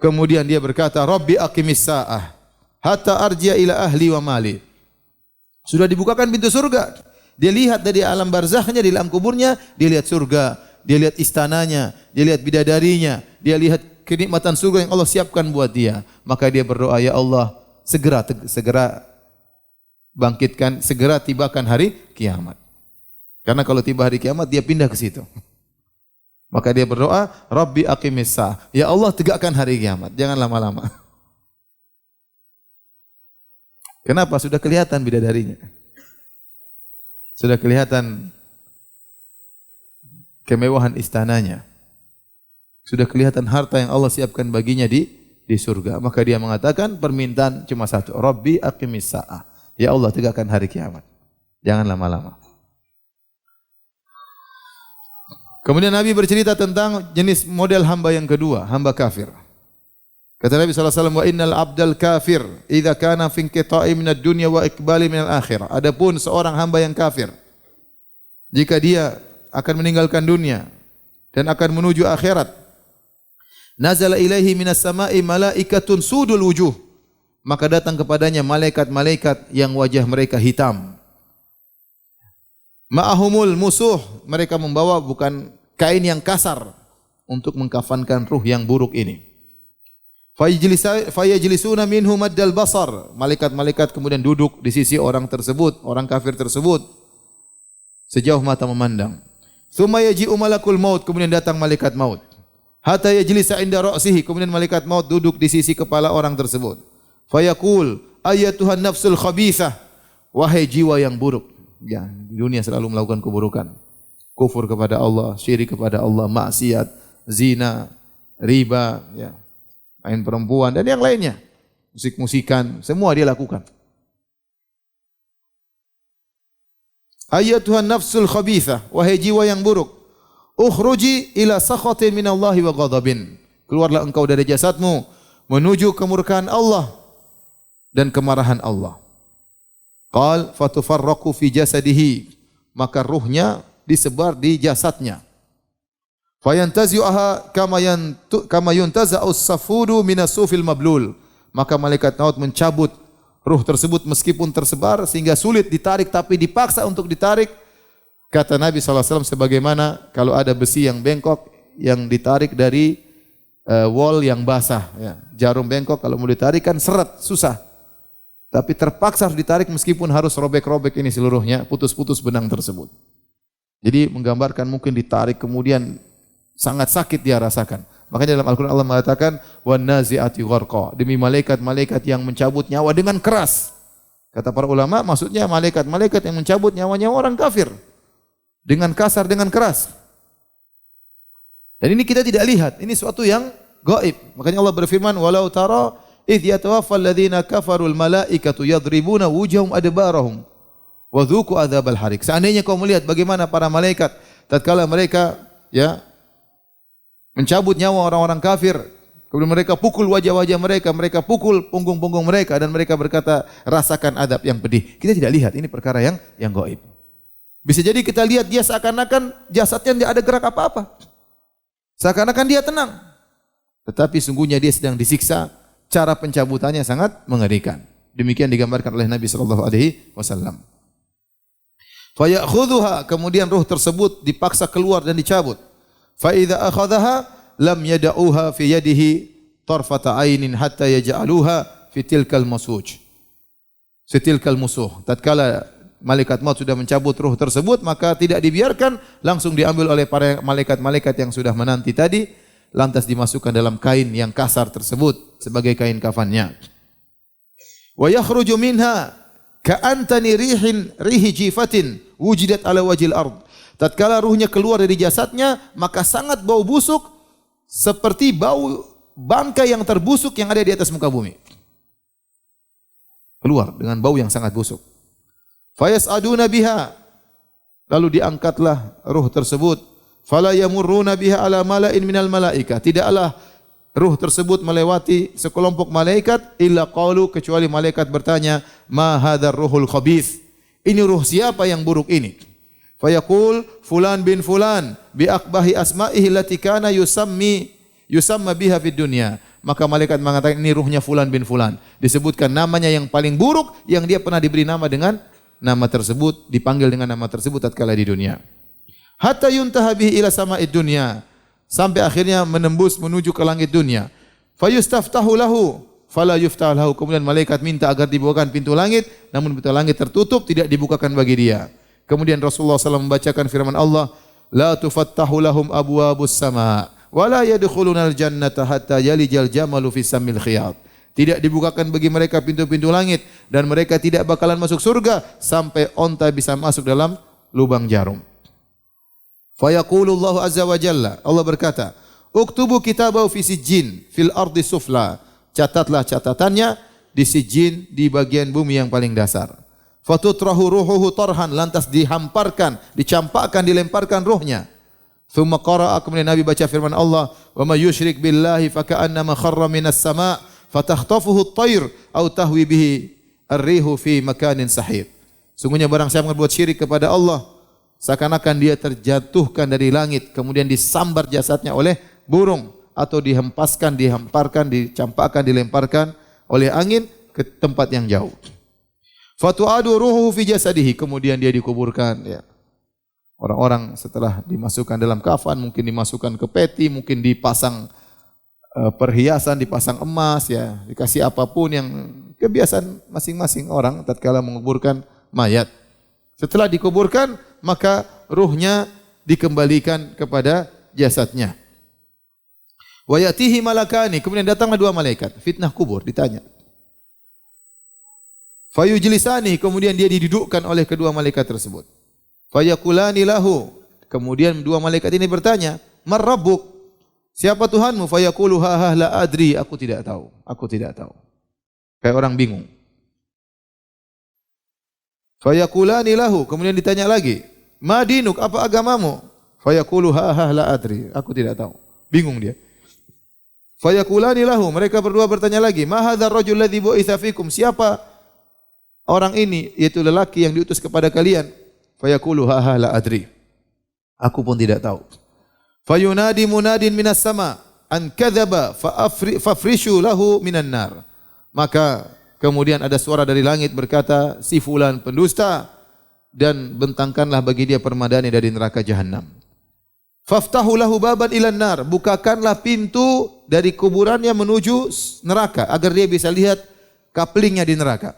Kemudian dia berkata, Rabbi aqimis sa'ah, hatta arji'a ila ahli wa mali. Sudah dibukakan pintu surga. Dia lihat dari alam barzakhnya, di alam kuburnya, dia lihat surga, dia lihat istananya, dia lihat bidadarinya, dia lihat kenikmatan surga yang Allah siapkan buat dia. Maka dia berdoa, ya Allah, segera bangkitkan, segera tibakan hari kiamat. Karena kalau tiba hari kiamat, dia pindah ke situ. Maka dia berdoa, Rabbi aqimis sa'ah. Ya Allah, tegakkan hari kiamat. Jangan lama-lama. Kenapa? Sudah kelihatan bidadarinya. Sudah kelihatan kemewahan istananya. Sudah kelihatan harta yang Allah siapkan baginya di surga. Maka dia mengatakan permintaan cuma satu. Rabbi aqimis sa'ah. Ya Allah, tegakkan hari kiamat. Jangan lama-lama. Kemudian Nabi bercerita tentang jenis model hamba yang kedua, hamba kafir. Kata Nabi SAW, wa innal abdal kafir idza kana fi inqita'i minad dunya wa iqbali minal akhirah. Adapun seorang hamba yang kafir, jika dia akan meninggalkan dunia dan akan menuju akhirat, nazala ilaihi minas sama'i malaikatun sudul wujuh. Maka datang kepadanya malaikat-malaikat yang wajah mereka hitam. Ma'ahumul musuh, mereka membawa bukan kain yang kasar untuk mengkafankan ruh yang buruk ini. Fayajlisuna minhu maddal basar. Malaikat-malaikat kemudian duduk di sisi orang tersebut, orang kafir tersebut, sejauh mata memandang. Tsumma yaji'u malakul maut, kemudian datang malaikat maut. Hatta yajlisa inda ra'sihi, kemudian malaikat maut duduk di sisi kepala orang tersebut. Fayaqul ayyatuhan nafsul khabithah, wahai jiwa yang buruk. Ya, di dunia selalu melakukan keburukan. Kufur kepada Allah, syirik kepada Allah, maksiat, zina, riba, ya, main perempuan dan yang lainnya. Musik-musikan, semua dia lakukan. Ayyatuhan nafsul khabithah, wahai jiwa yang buruk, ukhruji ila sakhatin minallahi wa ghadabin. Keluarlah engkau dari jasadmu menuju kemurkaan Allah dan kemarahan Allah. Qal fatufarraqu fi jasadihi, maka ruhnya disebar di jasadnya. Fayantazi'uha kama yuntaza'us safudu minas sufil mablul, maka malaikat maut mencabut ruh tersebut meskipun tersebar sehingga sulit ditarik, tapi dipaksa untuk ditarik. Kata Nabi SAW, sebagaimana kalau ada besi yang bengkok yang ditarik dari wol yang basah, ya. Jarum bengkok kalau mau ditarik kan seret, susah. Tapi terpaksa harus ditarik meskipun harus robek-robek ini seluruhnya, putus-putus benang tersebut. Jadi menggambarkan mungkin ditarik kemudian sangat sakit dia rasakan. Makanya dalam Al-Quran Allah mengatakan wan nazi'ati gharqa, demi malaikat-malaikat yang mencabut nyawa dengan keras. Kata para ulama maksudnya malaikat-malaikat yang mencabut nyawanya orang kafir dengan kasar, dengan keras. Dan ini kita tidak lihat, ini suatu yang gaib. Makanya Allah berfirman walau tara idh yatawaffal ladzina kafarul malaikatu yadribuna wujuhum adbarahum wa dzuqu adzabal harik. Seandainya kau melihat bagaimana para malaikat tatkala mereka ya mencabut nyawa orang-orang kafir, kemudian mereka pukul wajah-wajah mereka, mereka pukul punggung-punggung mereka dan mereka berkata, rasakan adab yang pedih. Kita tidak lihat, ini perkara yang gaib. Bisa jadi kita lihat dia seakan-akan jasadnya tidak ada gerak apa-apa. Seakan-akan dia tenang. Tetapi sungguhnya dia sedang disiksa. Cara pencabutannya sangat mengerikan. Demikian digambarkan oleh Nabi sallallahu alaihi wasallam. Fa ya'khudhuha, kemudian ruh tersebut dipaksa keluar dan dicabut. Fa idza akhadhaha lam yad'uha fi yadihi tarfata ainin hatta yaj'aluha fi tilkal masuj. Fitilkal musuh. Tatkala malaikat maut sudah mencabut ruh tersebut, maka tidak dibiarkan, langsung diambil oleh para malaikat-malaikat yang sudah menanti tadi, lantas dimasukkan dalam kain yang kasar tersebut sebagai kain kafannya. Wa yakhruju minha ka'antani rihi jifatin wujidat ala wajil ard. Tatkala ruhnya keluar dari jasadnya, maka sangat bau busuk seperti bau bangkai yang terbusuk yang ada di atas muka bumi. Keluar dengan bau yang sangat busuk. Fayas'aduna biha, lalu diangkatlah ruh tersebut. Fala yamurruna biha ala mala'in minal malaika. Tidaklah ruh tersebut melewati sekelompok malaikat illa qalu, kecuali malaikat bertanya, ma hadzal ruhul khabith. Ini ruh siapa yang buruk ini? Fayaqul fulan bin fulan bi aqbahi asma'ihi allati kana yusamma biha fid dunya. Maka malaikat mengatakan ini ruhnya fulan bin fulan. Disebutkan namanya yang paling buruk yang dia pernah diberi nama dengan nama tersebut, dipanggil dengan nama tersebut tatkala di dunia. Hatta yuntaha bihi ila sama'id dunya, sampai akhirnya menembus menuju ke langit dunia. Fayustaftahu lahu fala yuftah lahu. Kemudian malaikat minta agar dibukakan pintu langit, namun pintu langit tertutup, tidak dibukakan bagi dia. Kemudian Rasulullah SAW membacakan firman Allah, la tufattahu lahum abwabus sama' wa la yadkhulunal jannata hatta yalijal jamalu fis samil khiyat. Tidak dibukakan bagi mereka pintu-pintu langit dan mereka tidak bakalan masuk surga sampai onta bisa masuk dalam lubang jarum. Fa yaqulullahu azza wa jalla, Allah berkata, uktubu kitabahu fi sijjin fil ardi sufla. Catatlah catatannya di sijjin, di bagian bumi yang paling dasar. Fatutrahu ruhuhu tarhan, lantas dihamparkan, dicampakkan, dilemparkan ruhnya. Thumma qara'a, kemudian Nabi baca firman Allah, wa may yusyrik billahi faka'annama kharra minas sama' fatakhtafuhu at-tayr aw tahwi bihi ar-rihu fi makanin sahih. Sungguhnya barang siapa berbuat syirik kepada Allah, seakan-akan dia terjatuhkan dari langit, kemudian disambar jasadnya oleh burung, atau dihempaskan, dihamparkan, dicampakkan, dilemparkan oleh angin ke tempat yang jauh. Fatu'adu ruhuhu fi jasadihi, kemudian dia dikuburkan, ya. Orang-orang setelah dimasukkan dalam kafan, mungkin dimasukkan ke peti, mungkin dipasang perhiasan, dipasang emas, ya, dikasih apapun yang kebiasaan masing-masing orang tatkala menguburkan mayat. Setelah dikuburkan, maka ruhnya dikembalikan kepada jasadnya. Wa yatihi malakani, kemudian datanglah dua malaikat, fitnah kubur, ditanya. Fayujlisani, kemudian dia didudukkan oleh kedua malaikat tersebut. Fayaqulani lahu, kemudian dua malaikat ini bertanya, "Man rabbuk?" Siapa Tuhanmu? Fayaqulu ha la adri, aku tidak tahu. Aku tidak tahu. Kayak orang bingung. Fayaqulani lahu, kemudian ditanya lagi, "Ma dinuk, apa agamamu?" Fayaqulu ha la adri, aku tidak tahu. Bingung dia. Fayaqulani lahu, mereka berdua bertanya lagi, "Ma hadzal rajul ladzi bu'itsa fikum?" Siapa orang ini, yaitu lelaki yang diutus kepada kalian? Fayaqulu ha la adri, aku pun tidak tahu. Fayunadi munadin minas sama an kadzaba fafrishu lahu minan nar. Maka kemudian ada suara dari langit berkata, si fulan pendusta, dan bentangkanlah bagi dia permadani dari neraka jahanam. Faftahu lahu baban ilan nar, bukakanlah pintu dari kuburannya menuju neraka agar dia bisa lihat kaplingnya di neraka.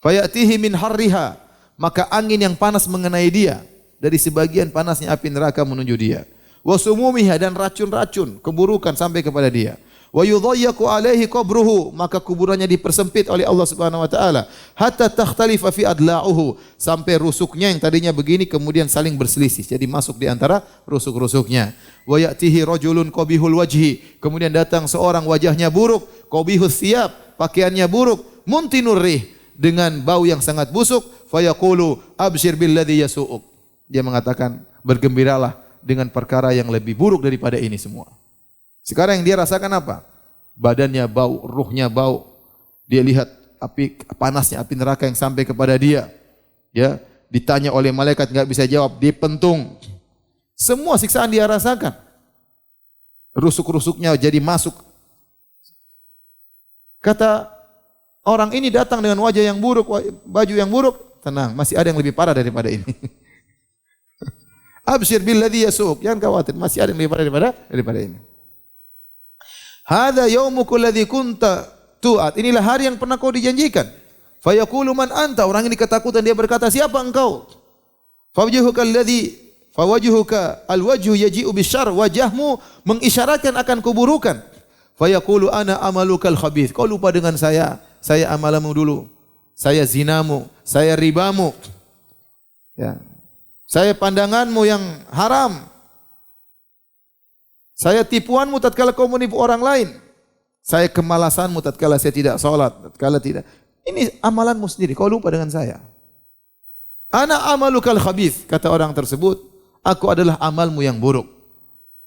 Fayatihi min harriha, maka angin yang panas mengenai dia, dari sebagian panasnya api neraka menuju dia. Wa sumumiha, dan racun-racun keburukan sampai kepada dia. Wa yudhayyaqu alaihi qabruhu, maka kuburannya dipersempit oleh Allah Subhanahu wa taala, hatta takhtalifa fi adla'uhu, sampai rusuknya yang tadinya begini kemudian saling berselisih, jadi masuk di antara rusuk-rusuknya. Wa ya'tihi rajulun qabihul wajhi, kemudian datang seorang wajahnya buruk, qabihus thiyab, pakaiannya buruk, muntinur rih, dengan bau yang sangat busuk. Fayaqulu abshir billadhi yasu'uk, dia mengatakan bergembiralah dengan perkara yang lebih buruk daripada ini semua. Sekarang yang dia rasakan apa? Badannya bau, ruhnya bau. Dia lihat api panasnya api neraka yang sampai kepada dia. Ya, ditanya oleh malaikat enggak bisa jawab, dipentung. Semua siksaan dia rasakan. rusuk-rusuknya jadi masuk. Kata orang ini datang dengan wajah yang buruk, baju yang buruk. Tenang, masih ada yang lebih parah daripada ini. Absyir billadzi yasuk. Jangan khawatir, masih ada yang lebih parah daripada ini. Hadza yaumukul ladzi kunta tu'at. Inilah hari yang pernah kau dijanjikan. Fayaqulu man anta? Orang ini ketakutan, dia berkata, siapa engkau? Fawajhuka alwajhu yaji'u bisyarr. Wajahmu mengisyaratkan akan keburukan. Fayaqulu ana amalukal khabith. Kau lupa dengan saya amalanmu dulu. Saya zinamu, saya ribamu. Ya. Saya pandanganmu yang haram. Saya tipuanmu tatkala kau menipu orang lain. Saya kemalasanmu tatkala saya tidak salat, tatkala tidak. Ini amalanmu sendiri, kau lupa dengan saya. Ana amalukal khabith, kata orang tersebut, aku adalah amalmu yang buruk.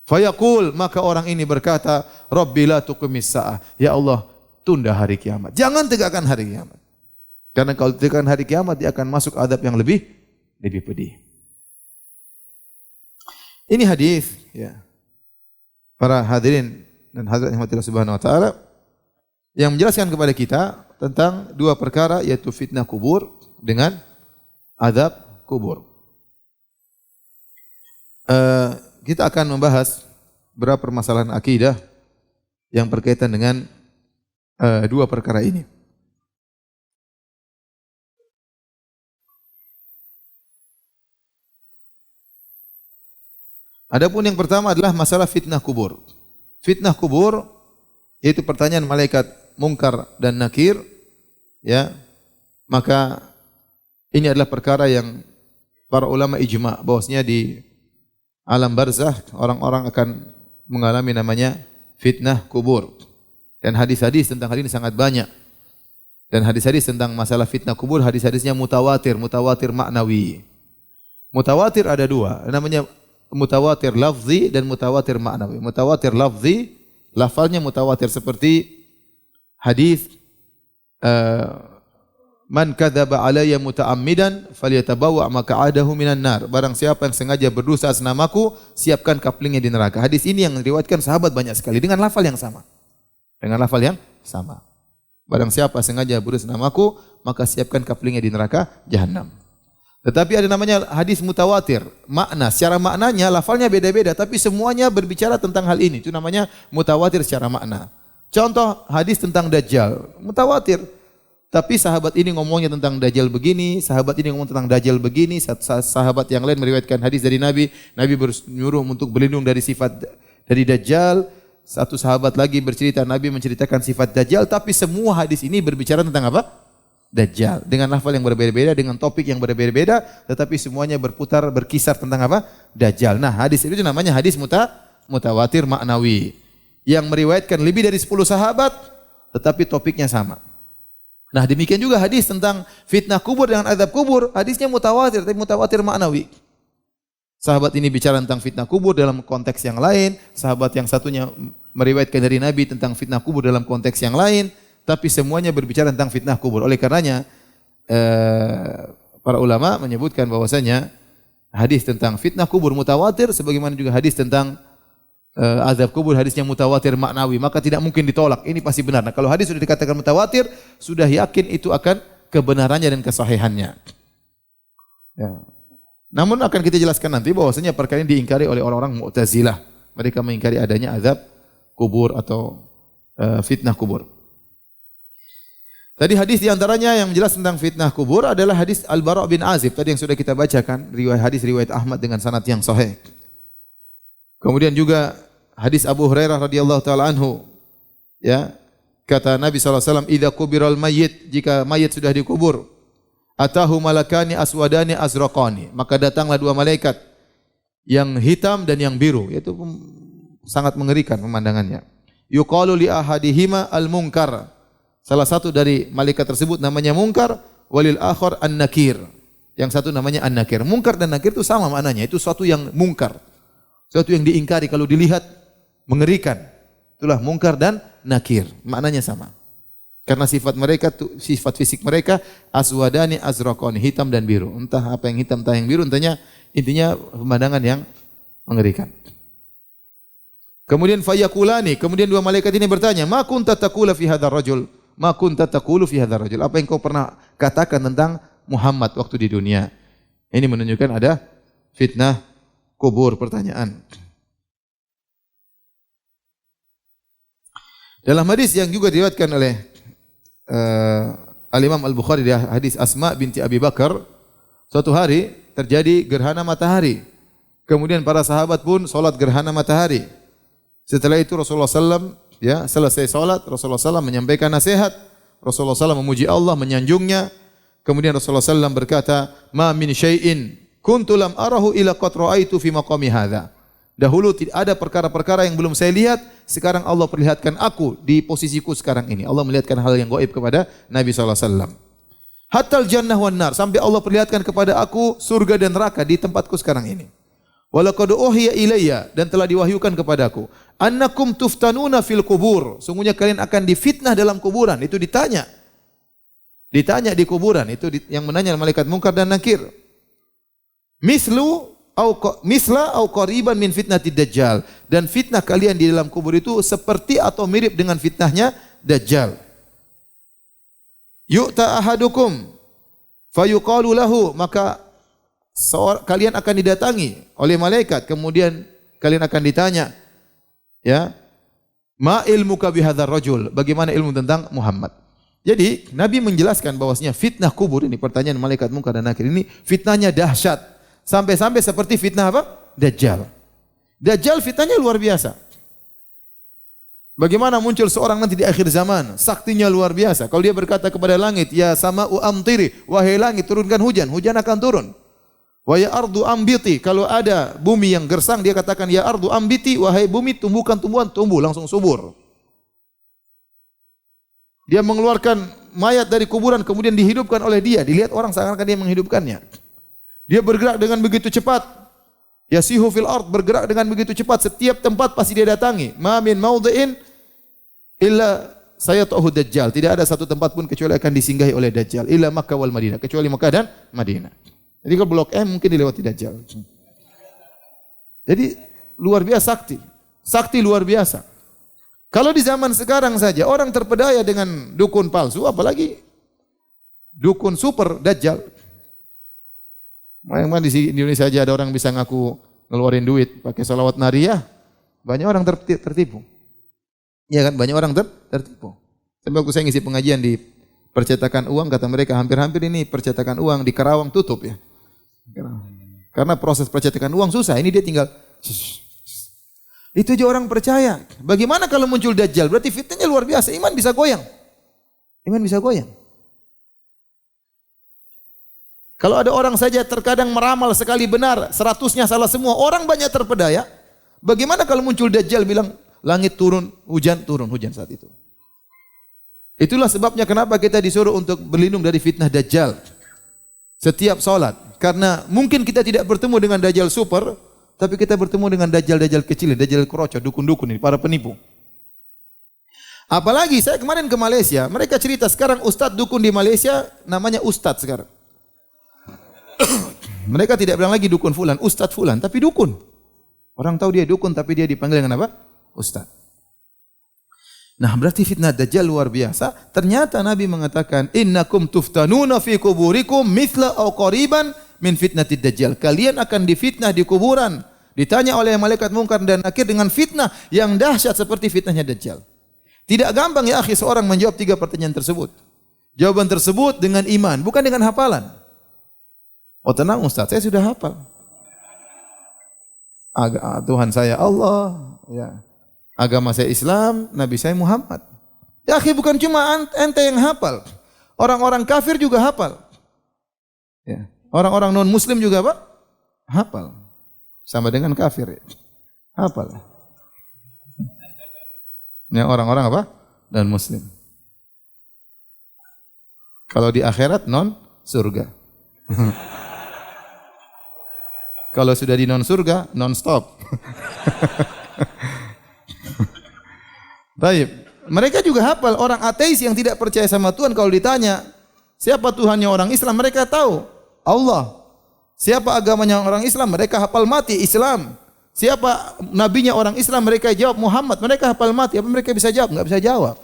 Fayaqul, maka orang ini berkata, Rabbi la tuqimis sa'ah. Ya Allah, tunda hari kiamat. Jangan tegakkan hari kiamat. Karena kalau tegakkan hari kiamat, dia akan masuk adab yang lebih pedih. Ini hadis, ya. Para hadirin dan hadirat rahmatillah subhanahu wa ta'ala, yang menjelaskan kepada kita tentang dua perkara, yaitu fitnah kubur dengan azab kubur. Kita akan membahas beberapa permasalahan akidah yang berkaitan dengan dua perkara ini. Adapun yang pertama adalah masalah fitnah kubur. Fitnah kubur yaitu pertanyaan malaikat Munkar dan Nakir, ya. Maka ini adalah perkara yang para ulama ijma' bahwasanya di alam barzakh orang-orang akan mengalami namanya fitnah kubur. Dan hadis-hadis tentang hal ini sangat banyak. Dan hadis-hadis tentang masalah fitnah kubur, hadis-hadisnya mutawatir maknawi. Mutawatir ada dua, namanya mutawatir lafzi dan mutawatir maknawi. Mutawatir lafzi, lafalnya mutawatir seperti hadis man kadzaba alayya muta'ammidan falyatabawa maq'adahu minan nar. Barang siapa yang sengaja berdusta atas namaku, siapkan kaplingnya di neraka. Hadis ini yang diriwayatkan sahabat banyak sekali dengan lafal yang sama. Dengan lafal yang sama. Barang siapa sengaja berdusta atas namaku, maka siapkan kaplingnya di neraka jahanam. Tetapi ada namanya hadis mutawatir. Makna, secara maknanya lafalnya beda-beda, tapi semuanya berbicara tentang hal ini. Itu namanya mutawatir secara makna. Contoh hadis tentang Dajjal, mutawatir. Tapi sahabat ini ngomongnya tentang Dajjal begini, sahabat ini ngomong tentang Dajjal begini, sahabat yang lain meriwayatkan hadis dari Nabi menyuruh untuk berlindung dari sifat dari Dajjal. Satu sahabat lagi bercerita, Nabi menceritakan sifat Dajjal, tapi semua hadis ini berbicara tentang apa? Dajjal, dengan lafal yang berbeda-beda, dengan topik yang berbeda-beda, tetapi semuanya berkisar tentang apa? Dajjal. Nah, hadis itu namanya hadis mutawatir maknawi. Yang meriwayatkan lebih dari 10 sahabat, tetapi topiknya sama. Nah, demikian juga hadis tentang fitnah kubur dengan azab kubur, hadisnya mutawatir, tapi mutawatir maknawi. Sahabat ini bicara tentang fitnah kubur dalam konteks yang lain, sahabat yang satunya meriwayatkan dari Nabi tentang fitnah kubur dalam konteks yang lain. Tapi semuanya berbicara tentang fitnah kubur. Oleh karenanya para ulama menyebutkan bahwasanya hadis tentang fitnah kubur mutawatir, sebagaimana juga hadis tentang azab kubur hadisnya mutawatir maknawi, maka tidak mungkin ditolak. Ini pasti benar. Nah, kalau hadis sudah dikatakan mutawatir, sudah yakin itu akan kebenarannya dan kesahihannya. Ya. Namun akan kita jelaskan nanti bahwasanya perkara ini diingkari oleh orang-orang Mu'tazilah. Mereka mengingkari adanya azab kubur atau fitnah kubur. Tadi hadis diantaranya yang menjelaskan tentang fitnah kubur adalah hadis Al-Bara' bin Azib tadi yang sudah kita bacakan, riwayat Ahmad dengan sanad yang sahih. Kemudian juga hadis Abu Hurairah radhiyallahu taala anhu, ya, kata Nabi SAW, idza kubiral mayyit, jika mayit sudah dikubur, atahu malakani aswadani azraqani, maka datanglah dua malaikat yang hitam dan yang biru, yaitu sangat mengerikan pemandangannya. Yuqalu li ahadihima al-munkar, salah satu dari malaikat tersebut namanya Munkar, walil akhar an-nakir. Yang satu namanya an-nakir. Munkar dan nakir itu sama maknanya, itu suatu yang mungkar. Suatu yang diingkari kalau dilihat mengerikan. Itulah Munkar dan nakir, maknanya sama. Karena sifat mereka, sifat fisik mereka aswadani azraqani, hitam dan biru. Entah apa yang hitam, entah yang biru, intinya pemandangan yang mengerikan. Kemudian fayakulani, kemudian dua malaikat ini bertanya, "Ma kunta taqulu fi hadzal rajul?" Ma kunta taqulu fi hadzal rajul? Apa yang kau pernah katakan tentang Muhammad waktu di dunia? Ini menunjukkan ada fitnah kubur, pertanyaan. Dalam hadis yang juga diriwayatkan oleh Al-Imam Al-Bukhari, di hadis Asma binti Abi Bakar, suatu hari terjadi gerhana matahari. Kemudian para sahabat pun salat gerhana matahari. Setelah itu Rasulullah SAW selesai salat, Rasulullah SAW menyampaikan nasihat. Rasulullah SAW memuji Allah, menyanjungnya. Kemudian Rasulullah SAW berkata, "Ma min syai'in kuntu lam arahu ila qad ra'aitu fi maqami hadza." Dahulu tidak ada perkara-perkara yang belum saya lihat, sekarang Allah perlihatkan aku di posisiku sekarang ini. Allah melihatkan hal yang gaib kepada Nabi SAW. Hatta al-jannah wan nar, sampai Allah perlihatkan kepada aku surga dan neraka di tempatku sekarang ini. Walaqad uhiya ilayya, dan telah diwahyukan kepadaku, annakum tuftanuna fil kubur, sungguhnya kalian akan difitnah dalam kuburan. Itu ditanya di kuburan, itu yang menanya malaikat Munkar dan Nakir. Misla au qariban min fitnatid dajjal, dan fitnah kalian di dalam kubur itu seperti atau mirip dengan fitnahnya Dajjal. Yu'ta ahadukum fayuqalu lahu, maka kalian akan didatangi oleh malaikat, kemudian kalian akan ditanya, ya, ma ilmuka bihadzal rajul, bagaimana ilmu tentang Muhammad. Jadi Nabi menjelaskan bahwasanya fitnah kubur ini, pertanyaan malaikat Munkar dan Nakir ini, fitnahnya dahsyat, sampai-sampai seperti fitnah apa? Dajjal. Dajjal fitnahnya luar biasa. Bagaimana muncul seorang nanti di akhir zaman, saktinya luar biasa. Kalau dia berkata kepada langit, ya sama'u amtiri, wahai langit turunkan hujan, hujan akan turun. Wa ya ardu ambiti, kalau ada bumi yang gersang dia katakan ya ardu ambiti, wahai bumi tumbuhkan tumbuhan, tumbuh langsung subur. Dia mengeluarkan mayat dari kuburan kemudian dihidupkan oleh dia, dilihat orang seakan-akan dia menghidupkannya. Dia bergerak dengan begitu cepat. Yasihu fil ard, bergerak dengan begitu cepat, setiap tempat pasti dia datangi. Ma min maudhi'in illa sayatuhu dajjal, tidak ada satu tempat pun kecuali akan disinggahi oleh Dajjal, illa Makkah wal Madinah, kecuali Makkah dan Madinah. Jadi kalau blok M mungkin dilewati Dajjal. Jadi luar biasa sakti luar biasa. Kalau di zaman sekarang saja orang terpedaya dengan dukun palsu, apalagi dukun super Dajjal. Memang di Indonesia saja ada orang bisa ngaku ngeluarin duit pakai salawat nariyah, banyak orang tertipu. Iya kan, banyak orang tertipu. Sampai waktu saya ngisi pengajian di percetakan uang, kata mereka hampir-hampir ini percetakan uang di Karawang tutup ya. Karena proses percetakan uang susah, ini dia tinggal itu aja orang percaya. Bagaimana kalau muncul Dajjal? Berarti fitnahnya luar biasa, iman bisa goyang. Iman bisa goyang. Kalau ada orang saja terkadang meramal sekali benar, 100-nya salah semua, orang banyak terpedaya. Bagaimana kalau muncul Dajjal bilang langit turun, hujan saat itu. Itulah sebabnya kenapa kita disuruh untuk berlindung dari fitnah Dajjal setiap salat. Karena mungkin kita tidak bertemu dengan Dajjal super, tapi kita bertemu dengan Dajjal kecil, Dajjal kroco, dukun-dukun ini, para penipu. Apalagi saya kemarin ke Malaysia, mereka cerita sekarang ustadz dukun di Malaysia namanya ustadz sekarang. Mereka tidak bilang lagi dukun fulan, ustadz fulan, tapi dukun. Orang tahu dia dukun, tapi dia dipanggil dengan apa? Ustadz. Nah, berarti fitnah Dajjal luar biasa. Ternyata Nabi mengatakan, innakum tuftanuna fi kuburikum mithla aw qariban min fitnatid Dajjal. Kalian akan difitnah di kuburan, ditanya oleh malaikat Munkar dan Nakir dengan fitnah yang dahsyat seperti fitnahnya Dajjal. Tidak gampang ya akhi seorang menjawab 3 pertanyaan tersebut. Jawaban tersebut dengan iman, bukan dengan hafalan. Oh tenang Ustaz, saya sudah hafal. Tuhan saya Allah, ya. Agama saya Islam, Nabi saya Muhammad. Ya akhi, bukan cuma ente yang hafal. Orang-orang kafir juga hafal. Ya. Orang-orang non muslim juga apa? Hafal. Sama dengan kafir. Ya. Hafal. Ya, orang-orang apa? Non muslim. Kalau di akhirat non surga. Kalau sudah di non surga, non stop. Baik, mereka juga hafal. Orang ateis yang tidak percaya sama Tuhan kalau ditanya, siapa Tuhannya orang Islam? Mereka tahu, Allah. Siapa agamanya orang Islam? Mereka hafal mati Islam. Siapa nabinya orang Islam? Mereka jawab Muhammad. Mereka hafal mati. Apa mereka bisa jawab? Enggak bisa jawab.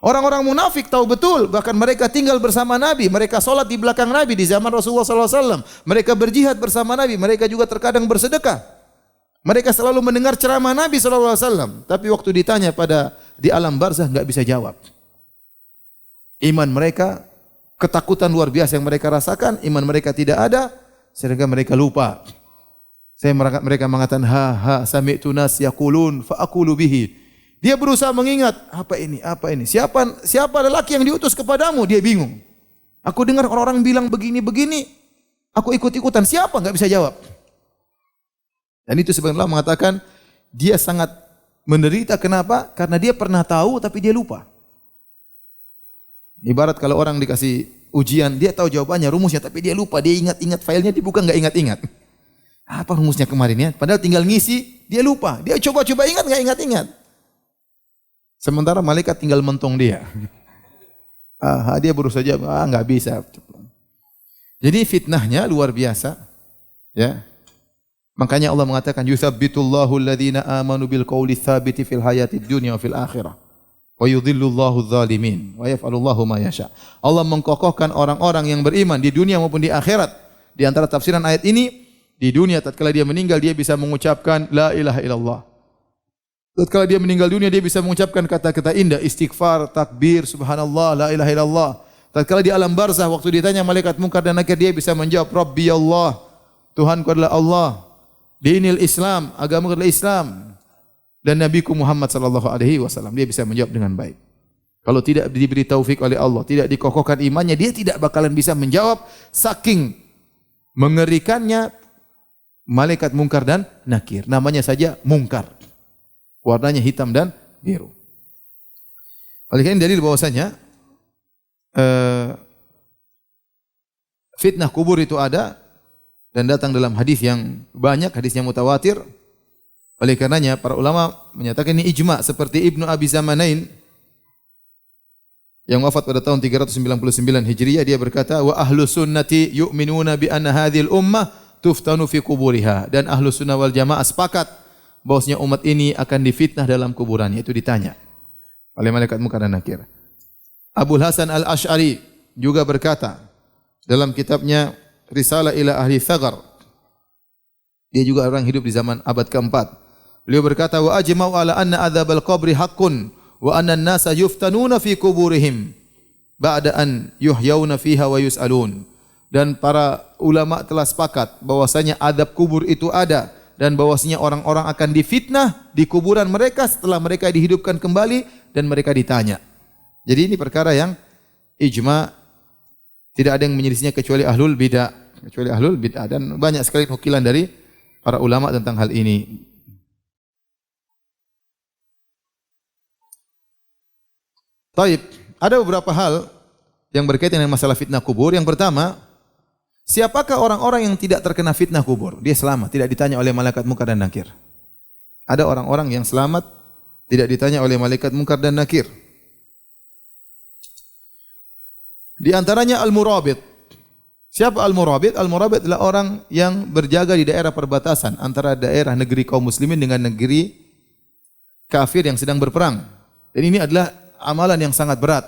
Orang-orang munafik tahu betul, bahkan mereka tinggal bersama Nabi, mereka solat di belakang Nabi di zaman Rasulullah SAW. Mereka berjihad bersama Nabi, mereka juga terkadang bersedekah. Mereka selalu mendengar ceramah Nabi SAW. Tapi waktu ditanya di alam barzah enggak bisa jawab. Iman mereka, ketakutan luar biasa yang mereka rasakan, iman mereka tidak ada, sehingga mereka lupa. Mereka mengatakan, sami'tu nas yaqulun fa aqulu bihi. Dia berusaha mengingat, apa ini? Siapa lelaki yang diutus kepadamu? Dia bingung. Aku dengar orang-orang bilang begini-begini, aku ikut-ikutan. Siapa? Enggak bisa jawab. Dan itu sebenarnya mengatakan dia sangat menderita. Kenapa? Karena dia pernah tahu tapi dia lupa. Ibarat kalau orang dikasih ujian, dia tahu jawabannya, rumusnya, tapi dia lupa. Dia ingat-ingat filenya, dibuka enggak ingat-ingat. Apa rumusnya kemarin ya? Padahal tinggal ngisi, dia lupa. Dia coba-coba ingat enggak ingat-ingat. Sementara malaikat tinggal mentong dia. Dia berusaha jawab, enggak bisa. Jadi fitnahnya luar biasa. Ya. Makanya Allah mengatakan yutsabbitullahu alladhina amanu bil qawli tsabiti fil hayatid dunya wa fil akhirah. Wa yudhillullahu adh-dhalimin wa yaf'alullahu ma yasha. Allah mengkokohkan orang-orang yang beriman di dunia maupun di akhirat. Di antara tafsiran ayat ini, di dunia tatkala dia meninggal dia bisa mengucapkan la ilaha illallah. Tatkala dia meninggal dunia dia bisa mengucapkan kata-kata indah, istighfar, takbir, subhanallah, la ilaha illallah. Tatkala di alam barzah waktu ditanya malaikat munkar dan nakir dia bisa menjawab Rabbi Allah, Tuhanku adalah Allah. Dinil Islam, agama adalah Islam. Dan Nabiku Muhammad sallallahu alaihi wasallam, dia bisa menjawab dengan baik. Kalau tidak diberi taufik oleh Allah, tidak dikokohkan imannya, dia tidak bakalan bisa menjawab saking mengerikannya malaikat munkar dan nakir. Namanya saja munkar. Warnanya hitam dan biru. Oleh karena dalil bahwasanya fitnah kubur itu ada dan datang dalam hadis yang banyak, hadisnya mutawatir. Oleh karenanya para ulama menyatakan ini ijma seperti Ibnu Abi Zamanain yang wafat pada tahun 399 Hijriah, dia berkata wa ahlus sunnati yu'minuna bi anna hadhil ummah tuftanu fi kuburiha, dan ahlus sunnah wal jamaah sepakat bahwasanya umat ini akan difitnah dalam kuburannya. Itu ditanya oleh malaikat munkar dan nakir. Abul Hasan Al-Asy'ari juga berkata dalam kitabnya Risalah ila Ahli Thagar, dia juga orang hidup di zaman abad keempat. Beliau berkata wa ajma'u ala anna adzabal qabri haqqun wa anna an-nasa yuftanuna fi kuburihim ba'da an yuhyauna fiha wa yus'alun. Dan para ulama telah sepakat bahwasanya azab kubur itu ada dan bahwasanya orang-orang akan difitnah di kuburan mereka setelah mereka dihidupkan kembali dan mereka ditanya. Jadi ini perkara yang ijma, tidak ada yang menyelisihinya kecuali ahlul bid'ah, dan banyak sekali nukilan dari para ulama tentang hal ini. Taib, ada beberapa hal yang berkaitan dengan masalah fitnah kubur. Yang pertama, siapakah orang-orang yang tidak terkena fitnah kubur? Dia selamat, tidak ditanya oleh malaikat munkar dan nakir. Ada orang-orang yang selamat, tidak ditanya oleh malaikat munkar dan nakir. Di antaranya al-murabit. Siapa al-murabit? Al-murabit adalah orang yang berjaga di daerah perbatasan antara daerah negeri kaum muslimin dengan negeri kafir yang sedang berperang. Dan ini adalah amalan yang sangat berat.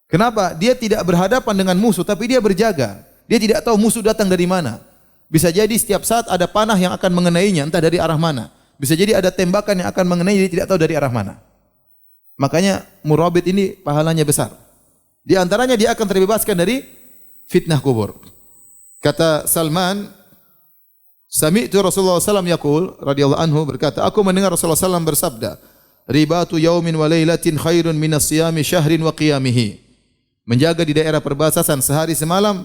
Kenapa? Dia tidak berhadapan dengan musuh, tapi dia berjaga. Dia tidak tahu musuh datang dari mana. Bisa jadi setiap saat ada panah yang akan mengenainya, entah dari arah mana. Bisa jadi ada tembakan yang akan mengenainya, dia tidak tahu dari arah mana. Makanya murabit ini pahalanya besar. Di antaranya dia akan terbebaskan dari fitnah kubur. Kata Salman, sami'tu Rasulullah SAW yaqul, radhiyallahu anhu berkata, aku mendengar Rasulullah SAW bersabda, ribatu yaumin wa lailatin khairun minas siyami syahrin wa qiyamihi. Menjaga di daerah perbatasan sehari semalam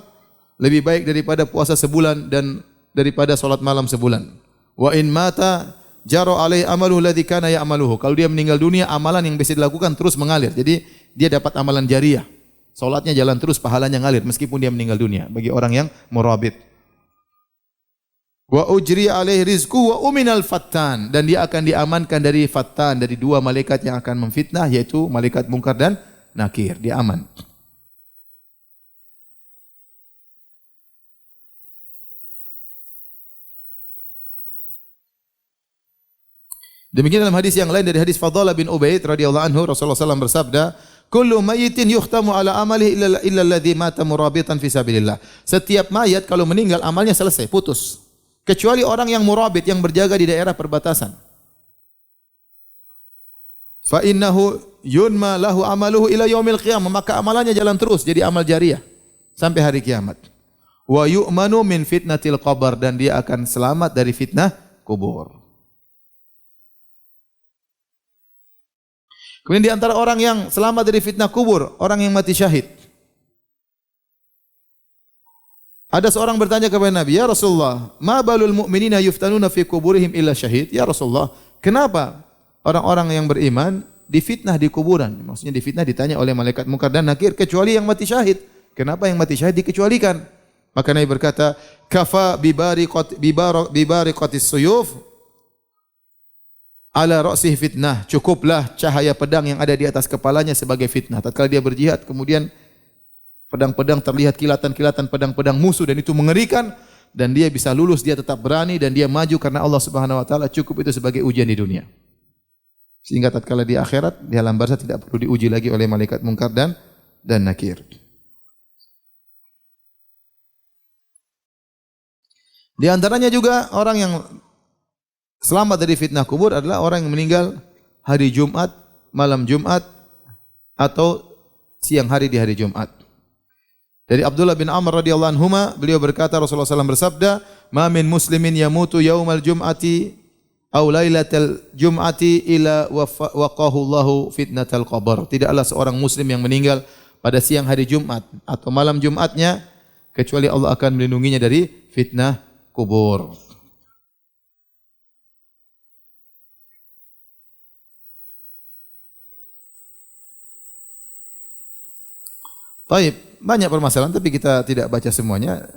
lebih baik daripada puasa sebulan dan daripada salat malam sebulan. Wa in mata jaro alai amaluhu alladhi kana ya'maluhu. Kalau dia meninggal dunia, amalan yang bisa dilakukan terus mengalir. Jadi dia dapat amalan jariah. Salatnya jalan terus, pahalanya ngalir meskipun dia meninggal dunia, bagi orang yang murabit. Wa ujri alaihi rizqu wa uminal fattan, dan dia akan diamankan dari fattan, dari dua malaikat yang akan memfitnah, yaitu malaikat munkar dan nakir. Dia aman. Demikian dalam hadis yang lain dari hadis Fadhalah bin Ubaid radhiyallahu anhu, Rasulullah SAW bersabda, "Kullu mayyitin yukhtamu ala amalihi illa alladhi mata murabitan fi sabilillah." Setiap mayat kalau meninggal amalnya selesai, putus. Kecuali orang yang murabit, yang berjaga di daerah perbatasan. Fa innahu yunma lahu amaluhu ila yaumil qiyamah, maka amalannya jalan terus jadi amal jariah sampai hari kiamat. Wa yu'manu min fitnatil qabr, dan dia akan selamat dari fitnah kubur. Kemudian di antara orang yang selamat dari fitnah kubur, orang yang mati syahid. Ada seorang bertanya kepada Nabi, "Ya Rasulullah, ma balul mu'minina yuftanuna fi kuburihim illa syahid?" Ya Rasulullah, kenapa orang-orang yang beriman difitnah di kuburan? Maksudnya difitnah, ditanya oleh malaikat munkar dan nakir, kecuali yang mati syahid. Kenapa yang mati syahid dikecualikan? Maka Nabi berkata, "Kafa bibariqatis suyuf ala ra'sih fitnah." Cukuplah cahaya pedang yang ada di atas kepalanya sebagai fitnah. Tatkala dia berjihad, kemudian pedang-pedang terlihat, kilatan-kilatan pedang-pedang musuh, dan itu mengerikan, dan dia bisa lulus, dia tetap berani, dan dia maju karena Allah Subhanahu wa taala. Cukup itu sebagai ujian di dunia. Sehingga tatkala di akhirat, di alam barzakh tidak perlu diuji lagi oleh malaikat munkar dan nakir. Di antaranya juga orang yang selamat dari fitnah kubur adalah orang yang meninggal hari Jumat, malam Jumat, atau siang hari di hari Jumat. Dari Abdullah bin Amr radhiyallahu anhuma, beliau berkata, Rasulullah SAW bersabda, "Ma min muslimin yamutu yaumal jum'ati aw lailatal jum'ati ila waqahu Allahu fitnatal qabr." Tidaklah seorang muslim yang meninggal pada siang hari Jumat atau malam Jumatnya kecuali Allah akan melindunginya dari fitnah kubur. Baik, banyak permasalahan tapi kita tidak baca semuanya.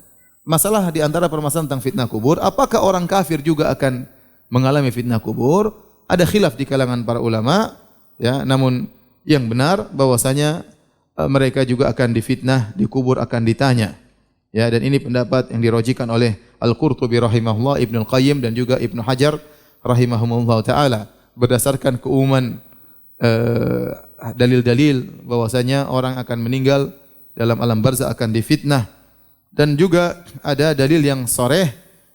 Masalah di antara permasalahan tentang fitnah kubur, apakah orang kafir juga akan mengalami fitnah kubur? Ada khilaf di kalangan para ulama, ya, namun yang benar bahwasanya mereka juga akan difitnah, dikubur, akan ditanya. Ya, dan ini pendapat yang dirojikan oleh Al-Qurtubi rahimahullah, Ibnu Al-Qayyim dan juga Ibnu Hajar rahimahumullah taala berdasarkan keumuman dalil-dalil bahwasanya orang akan meninggal dalam alam barzakh akan difitnah, dan juga ada dalil yang sharih,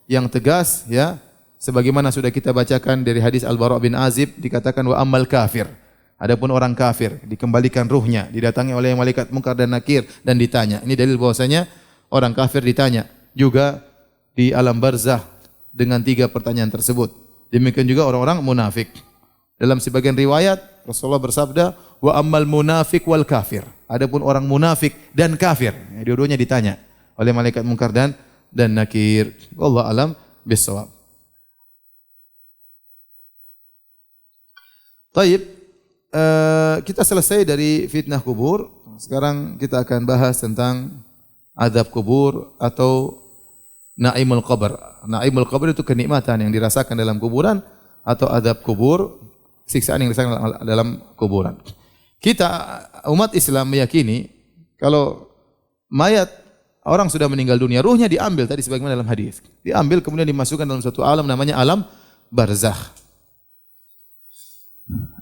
yang tegas, ya, sebagaimana sudah kita bacakan dari hadis Al-Bara bin Azib, dikatakan wa ammal kafir. Adapun orang kafir dikembalikan ruhnya, didatangi oleh malaikat munkar dan nakir dan ditanya. Ini dalil bahwasanya orang kafir ditanya juga di alam barzakh dengan 3 pertanyaan tersebut. Demikian juga orang-orang munafik. Dalam sebagian riwayat Rasulullah bersabda, "Wa ammal munafiq wal kafir." Adapun orang munafik dan kafir, ya, dua-duanya ditanya oleh malaikat munkar dan nakir. Wallahu alam bissawab. Taib, kita selesai dari fitnah kubur. Sekarang kita akan bahas tentang azab kubur atau naimul qabr. Naimul qabr itu kenikmatan yang dirasakan dalam kuburan, atau azab kubur, siksaan yang dirasakan dalam kuburan. Kita umat Islam meyakini kalau mayat orang sudah meninggal dunia, ruhnya diambil tadi sebagaimana dalam hadis. Diambil kemudian dimasukkan dalam suatu alam namanya alam barzakh.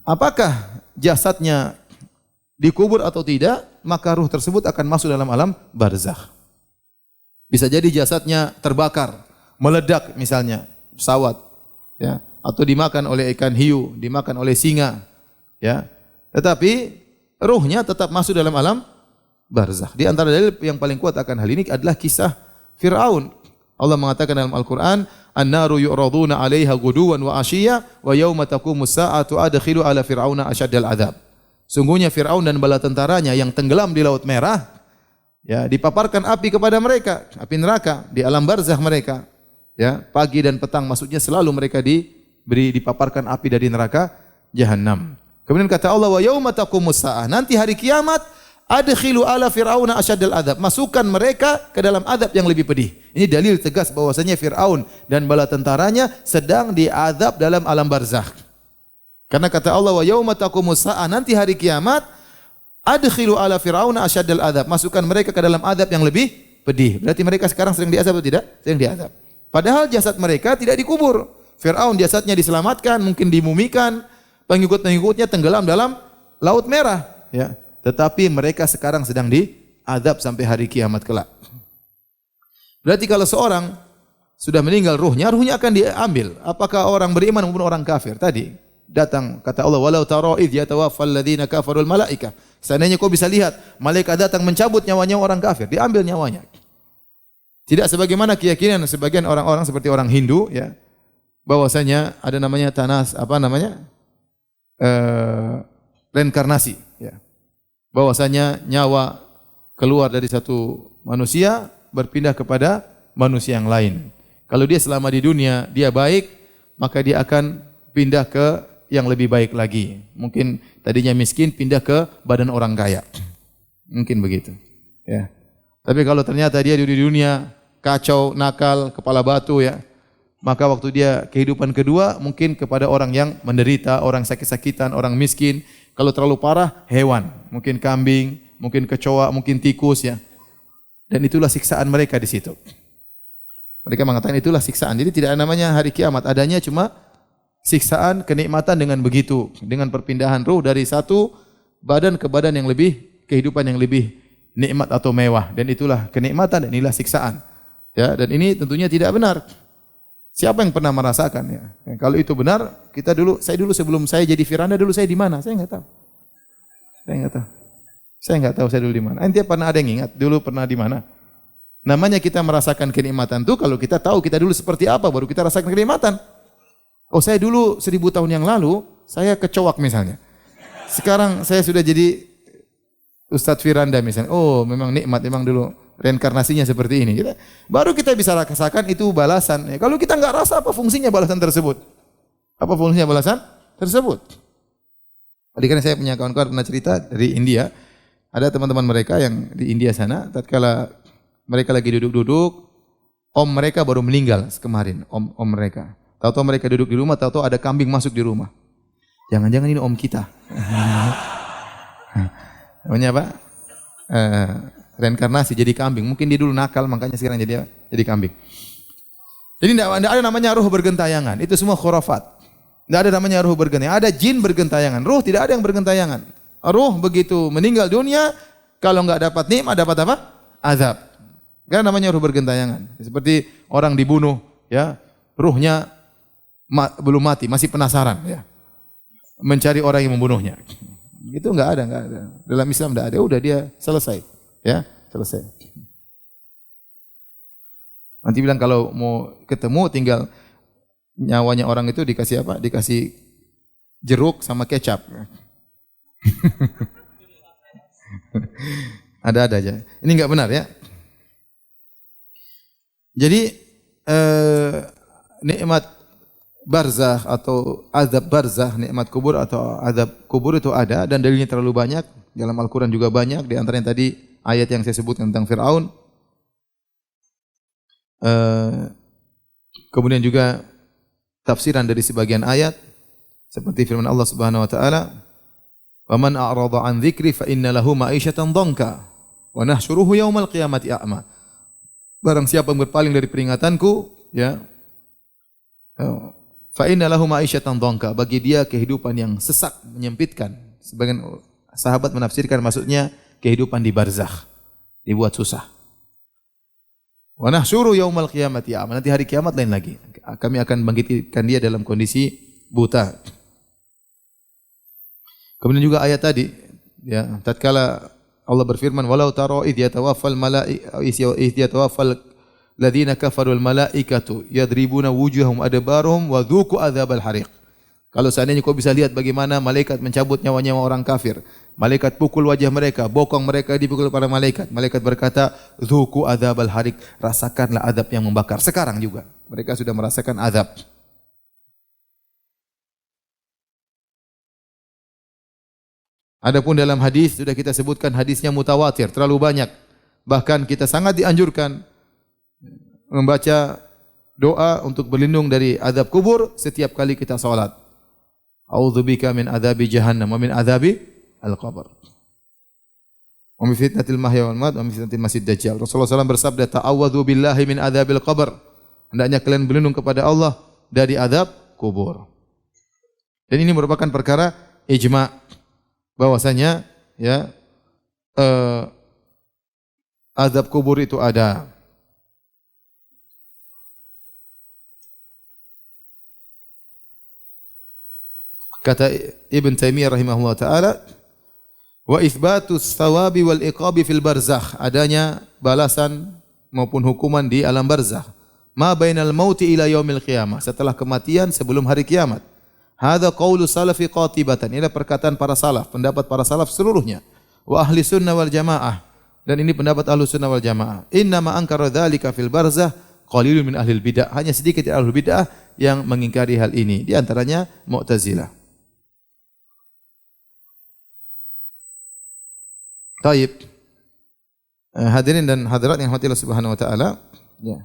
Apakah jasadnya dikubur atau tidak, maka ruh tersebut akan masuk dalam alam barzakh. Bisa jadi jasadnya terbakar, meledak misalnya, pesawat, ya, atau dimakan oleh ikan hiu, dimakan oleh singa, ya. Tetapi ruhnya tetap masuk dalam alam barzakh. Di antara dalil yang paling kuat akan hal ini adalah kisah Fir'aun. Allah mengatakan dalam Al-Qur'an, "An-naru yu'raduna 'alaiha ghuduwan wa 'ashiyya wa yauma taqumus sa'atu adkhilu 'ala fir'auna asyaddal 'adzab." Sungguhnya Fir'aun dan bala tentaranya yang tenggelam di Laut Merah, ya, dipaparkan api kepada mereka, api neraka di alam barzakh mereka. Ya, pagi dan petang, maksudnya selalu mereka dipaparkan api dari neraka Jahannam. Kemudian kata Allah, "Wa yauma taqumus sa'ah." Nanti hari kiamat, adkhilu ala fir'auna asyaddal adzab. Masukkan mereka ke dalam azab yang lebih pedih. Ini dalil tegas bahwasanya Fir'aun dan bala tentaranya sedang diazab dalam alam barzakh. Karena kata Allah, "Wa yauma taqumus sa'ah." Nanti hari kiamat, adkhilu ala fir'auna asyaddal adzab. Masukkan mereka ke dalam azab yang lebih pedih. Berarti mereka sekarang sedang diazab atau tidak? Sedang diazab. Padahal jasad mereka tidak dikubur. Fir'aun jasadnya diselamatkan, mungkin dimumikan, pengikut-pengikutnya tenggelam dalam Laut Merah, ya. Tetapi mereka sekarang sedang diazab sampai hari kiamat kelak. Berarti kalau seorang sudah meninggal ruhnya akan diambil. Apakah orang beriman maupun orang kafir? Tadi datang kata Allah, walau tara idh yatawaffal ladzina kafarul malaika. Seandainya kau bisa lihat malaikat datang mencabut nyawanya orang kafir, diambil nyawanya. Tidak sebagaimana keyakinan sebagian orang-orang seperti orang Hindu, ya, bahwasanya ada namanya reinkarnasi, ya. Bahwasanya nyawa keluar dari satu manusia berpindah kepada manusia yang lain. Kalau dia selama di dunia dia baik, maka dia akan pindah ke yang lebih baik lagi. Mungkin tadinya miskin pindah ke badan orang kaya. Mungkin begitu, ya. Tapi kalau ternyata dia di dunia kacau, nakal, kepala batu, ya, maka waktu dia kehidupan kedua mungkin kepada orang yang menderita, orang sakit-sakitan, orang miskin. Kalau terlalu parah, hewan, mungkin kambing, mungkin kecoa, mungkin tikus, ya. Dan itulah siksaan mereka di situ. Mereka mengatakan itulah siksaan. Jadi tidak namanya hari kiamat, adanya cuma siksaan, kenikmatan dengan begitu, dengan perpindahan ruh dari satu badan ke badan yang lebih, kehidupan yang lebih nikmat atau mewah, dan itulah kenikmatan dan inilah siksaan. Ya, dan ini tentunya tidak benar. Siapa yang pernah merasakan, ya? Kalau itu benar, saya dulu sebelum saya jadi Firanda dulu saya di mana? Saya enggak tahu. Saya enggak tahu saya dulu di mana. Ente pernah ada yang ingat dulu pernah di mana? Namanya kita merasakan kenikmatan itu kalau kita tahu kita dulu seperti apa baru kita rasakan kenikmatan. Oh, saya dulu 1000 tahun yang lalu saya kecoak misalnya. Sekarang saya sudah jadi Ustadz Firanda misalnya. Oh, memang nikmat, memang dulu reinkarnasinya seperti ini. Baru kita bisa rasakan itu balasan. Ya, kalau kita enggak rasa, apa fungsinya balasan tersebut? Apa fungsinya balasan tersebut? Tadi kan saya punya kawan-kawan pernah cerita dari India. Ada teman-teman mereka yang di India sana, tatkala mereka lagi duduk-duduk, om mereka baru meninggal kemarin, om mereka. Tahu-tahu mereka duduk di rumah, tahu-tahu ada kambing masuk di rumah. Jangan-jangan ini om kita. Namanya apa? Reinkarnasi jadi kambing. Mungkin dia dulu nakal makanya sekarang jadi kambing. Jadi tidak ada namanya ruh bergentayangan. Itu semua khurafat. Tidak ada namanya ruh bergentayangan. Ada jin bergentayangan. Ruh tidak ada yang bergentayangan. Ruh begitu meninggal dunia, kalau enggak dapat nikmat dapat apa? Azab. Enggak namanya ruh bergentayangan. Seperti orang dibunuh, ya, ruhnya belum mati, masih penasaran, ya, mencari orang yang membunuhnya. Itu enggak ada. Dalam Islam enggak ada. Udah dia selesai. Ya, selesai. Nanti bilang kalau mau ketemu tinggal nyawanya orang itu dikasih apa? Dikasih jeruk sama kecap. Ada aja. Ini enggak benar, ya. Jadi nikmat barzakh atau azab barzakh, nikmat kubur atau azab kubur itu ada dan dalilnya terlalu banyak. Dalam Al-Quran juga banyak. Di antaranya tadi ayat yang saya sebutkan tentang Fir'aun. Kemudian juga tafsiran dari sebagian ayat seperti firman Allah Subhanahu wa taala, "Wa man a'rada 'an dzikri fa inna lahu ma'isyatan dhanka wa nahsyuruhu yaumal qiyamati a'ma." Barang siapa yang berpaling dari peringatanku, ya, fa inna lahu ma'isyatan dhanka, bagi dia kehidupan yang sesak, menyempitkan. Sebagian sahabat menafsirkan maksudnya kehidupan di barzakh, dibuat susah. Wa nahsyuru yaumal qiyamati a'ma, nanti hari kiamat lain lagi. Kami akan bangkitkan dia dalam kondisi buta. Kemudian juga ayat tadi, ya, tatkala Allah berfirman, "Walau tara idh yatawaffal ladzina kafarul malaikatu yadribuna wujuhahum adbarahum wa dzuqu adzabal hariq." Kalau seandainya kau bisa lihat bagaimana malaikat mencabut nyawanya orang kafir, malaikat pukul wajah mereka, bokong mereka dipukul para malaikat. Malaikat berkata, "Dzuqu adzabal hariq," rasakanlah azab yang membakar. Sekarang juga mereka sudah merasakan azab. Adapun dalam hadis sudah kita sebutkan, hadisnya mutawatir, terlalu banyak. Bahkan kita sangat dianjurkan membaca doa untuk berlindung dari azab kubur setiap kali kita salat. A'udzubika min adzabi jahannam wa min adzabi al-qabr. Wa min fitnatil mahya wal mamat wa min fitnatil masiihid dajjal. Rasulullah SAW bersabda, "Ta'awwadzu billahi min adzabil qabr." Hendaknya kalian berlindung kepada Allah dari azab kubur. Dan ini merupakan perkara ijma' bahwasanya ya azab kubur itu ada. Kata Ibn Taimiyah rahimahullah taala, wa itsbatus thawabi wal iqabi fil barzakh, adanya balasan maupun hukuman di alam barzakh. Ma bainal mauti ila yaumil qiyamah, setelah kematian sebelum hari kiamat. Hadza qaulu salafi qatibatan, ini perkataan para salaf, pendapat para salaf seluruhnya. Wa ahli sunnah wal jamaah, dan ini pendapat ahli sunnah wal jamaah. Inna ma ankara dzalika fil barzakh qalilun min ahli bidah, hanya sedikit dari ahli bidah yang mengingkari hal ini, di antaranya Mu'tazilah. Taib. Hadirin dan hadirat yang dirahmati Allah Subhanahu wa taala, ya.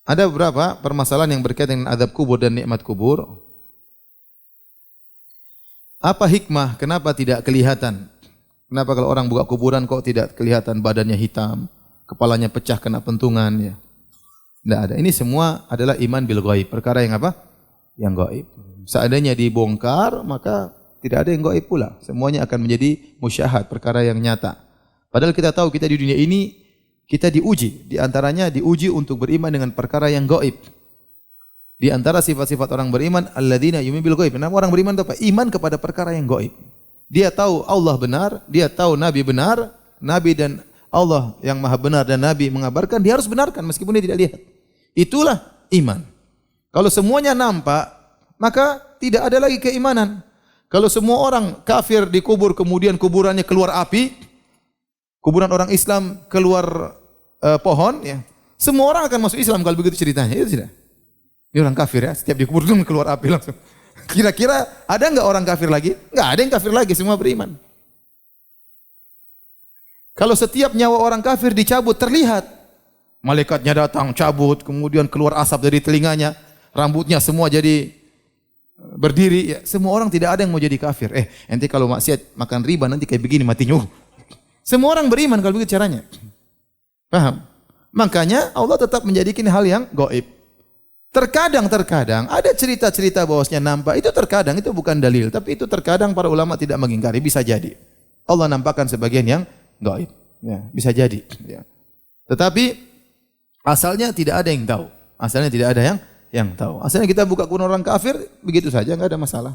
Ada beberapa permasalahan yang berkaitan dengan azab kubur dan nikmat kubur. Apa hikmah kenapa tidak kelihatan? Kenapa kalau orang buka kuburan kok tidak kelihatan badannya hitam, kepalanya pecah kena pentungan ya? Tidak ada. Ini semua adalah iman bil ghaib, perkara yang apa? Yang gaib. Seandainya dibongkar, maka tidak ada yang gaib pula. Semuanya akan menjadi musyahad, perkara yang nyata. Padahal kita tahu kita di dunia ini kita diuji, di antaranya diuji untuk beriman dengan perkara yang gaib. Di antara sifat-sifat orang beriman, alladzina yu'minuna bil ghaib. Nama orang beriman itu apa? Iman kepada perkara yang gaib. Dia tahu Allah benar, dia tahu Nabi benar, Nabi dan Allah yang Maha benar dan Nabi mengabarkan, dia harus benarkan meskipun dia tidak lihat. Itulah iman. Kalau semuanya nampak, maka tidak ada lagi keimanan. Kalau semua orang kafir dikubur kemudian kuburannya keluar api, kuburan orang Islam keluar pohon, ya, semua orang akan masuk Islam kalau begitu ceritanya. Itu tidak. Ini orang kafir ya, setiap dikubur itu keluar api langsung. Kira-kira ada enggak orang kafir lagi? Enggak ada yang kafir lagi, semua beriman. Kalau setiap nyawa orang kafir dicabut terlihat, malaikatnya datang cabut, kemudian keluar asap dari telinganya, rambutnya semua jadi berdiri, ya, semua orang tidak ada yang mau jadi kafir. Ente kalau maksiat makan riba nanti kayak begini matinya. Semua orang beriman kalau begitu caranya. Paham? Makanya Allah tetap menjadikan hal yang gaib. Terkadang ada cerita-cerita bahwasanya nampak, itu terkadang itu bukan dalil, tapi itu terkadang para ulama tidak mengingkari, bisa jadi. Allah nampakkan sebagian yang gaib. Ya, bisa jadi, ya. Tetapi asalnya tidak ada yang tahu. Asalnya tidak ada yang tahu. Asalnya kita buka kuburan orang kafir begitu saja, enggak ada masalah.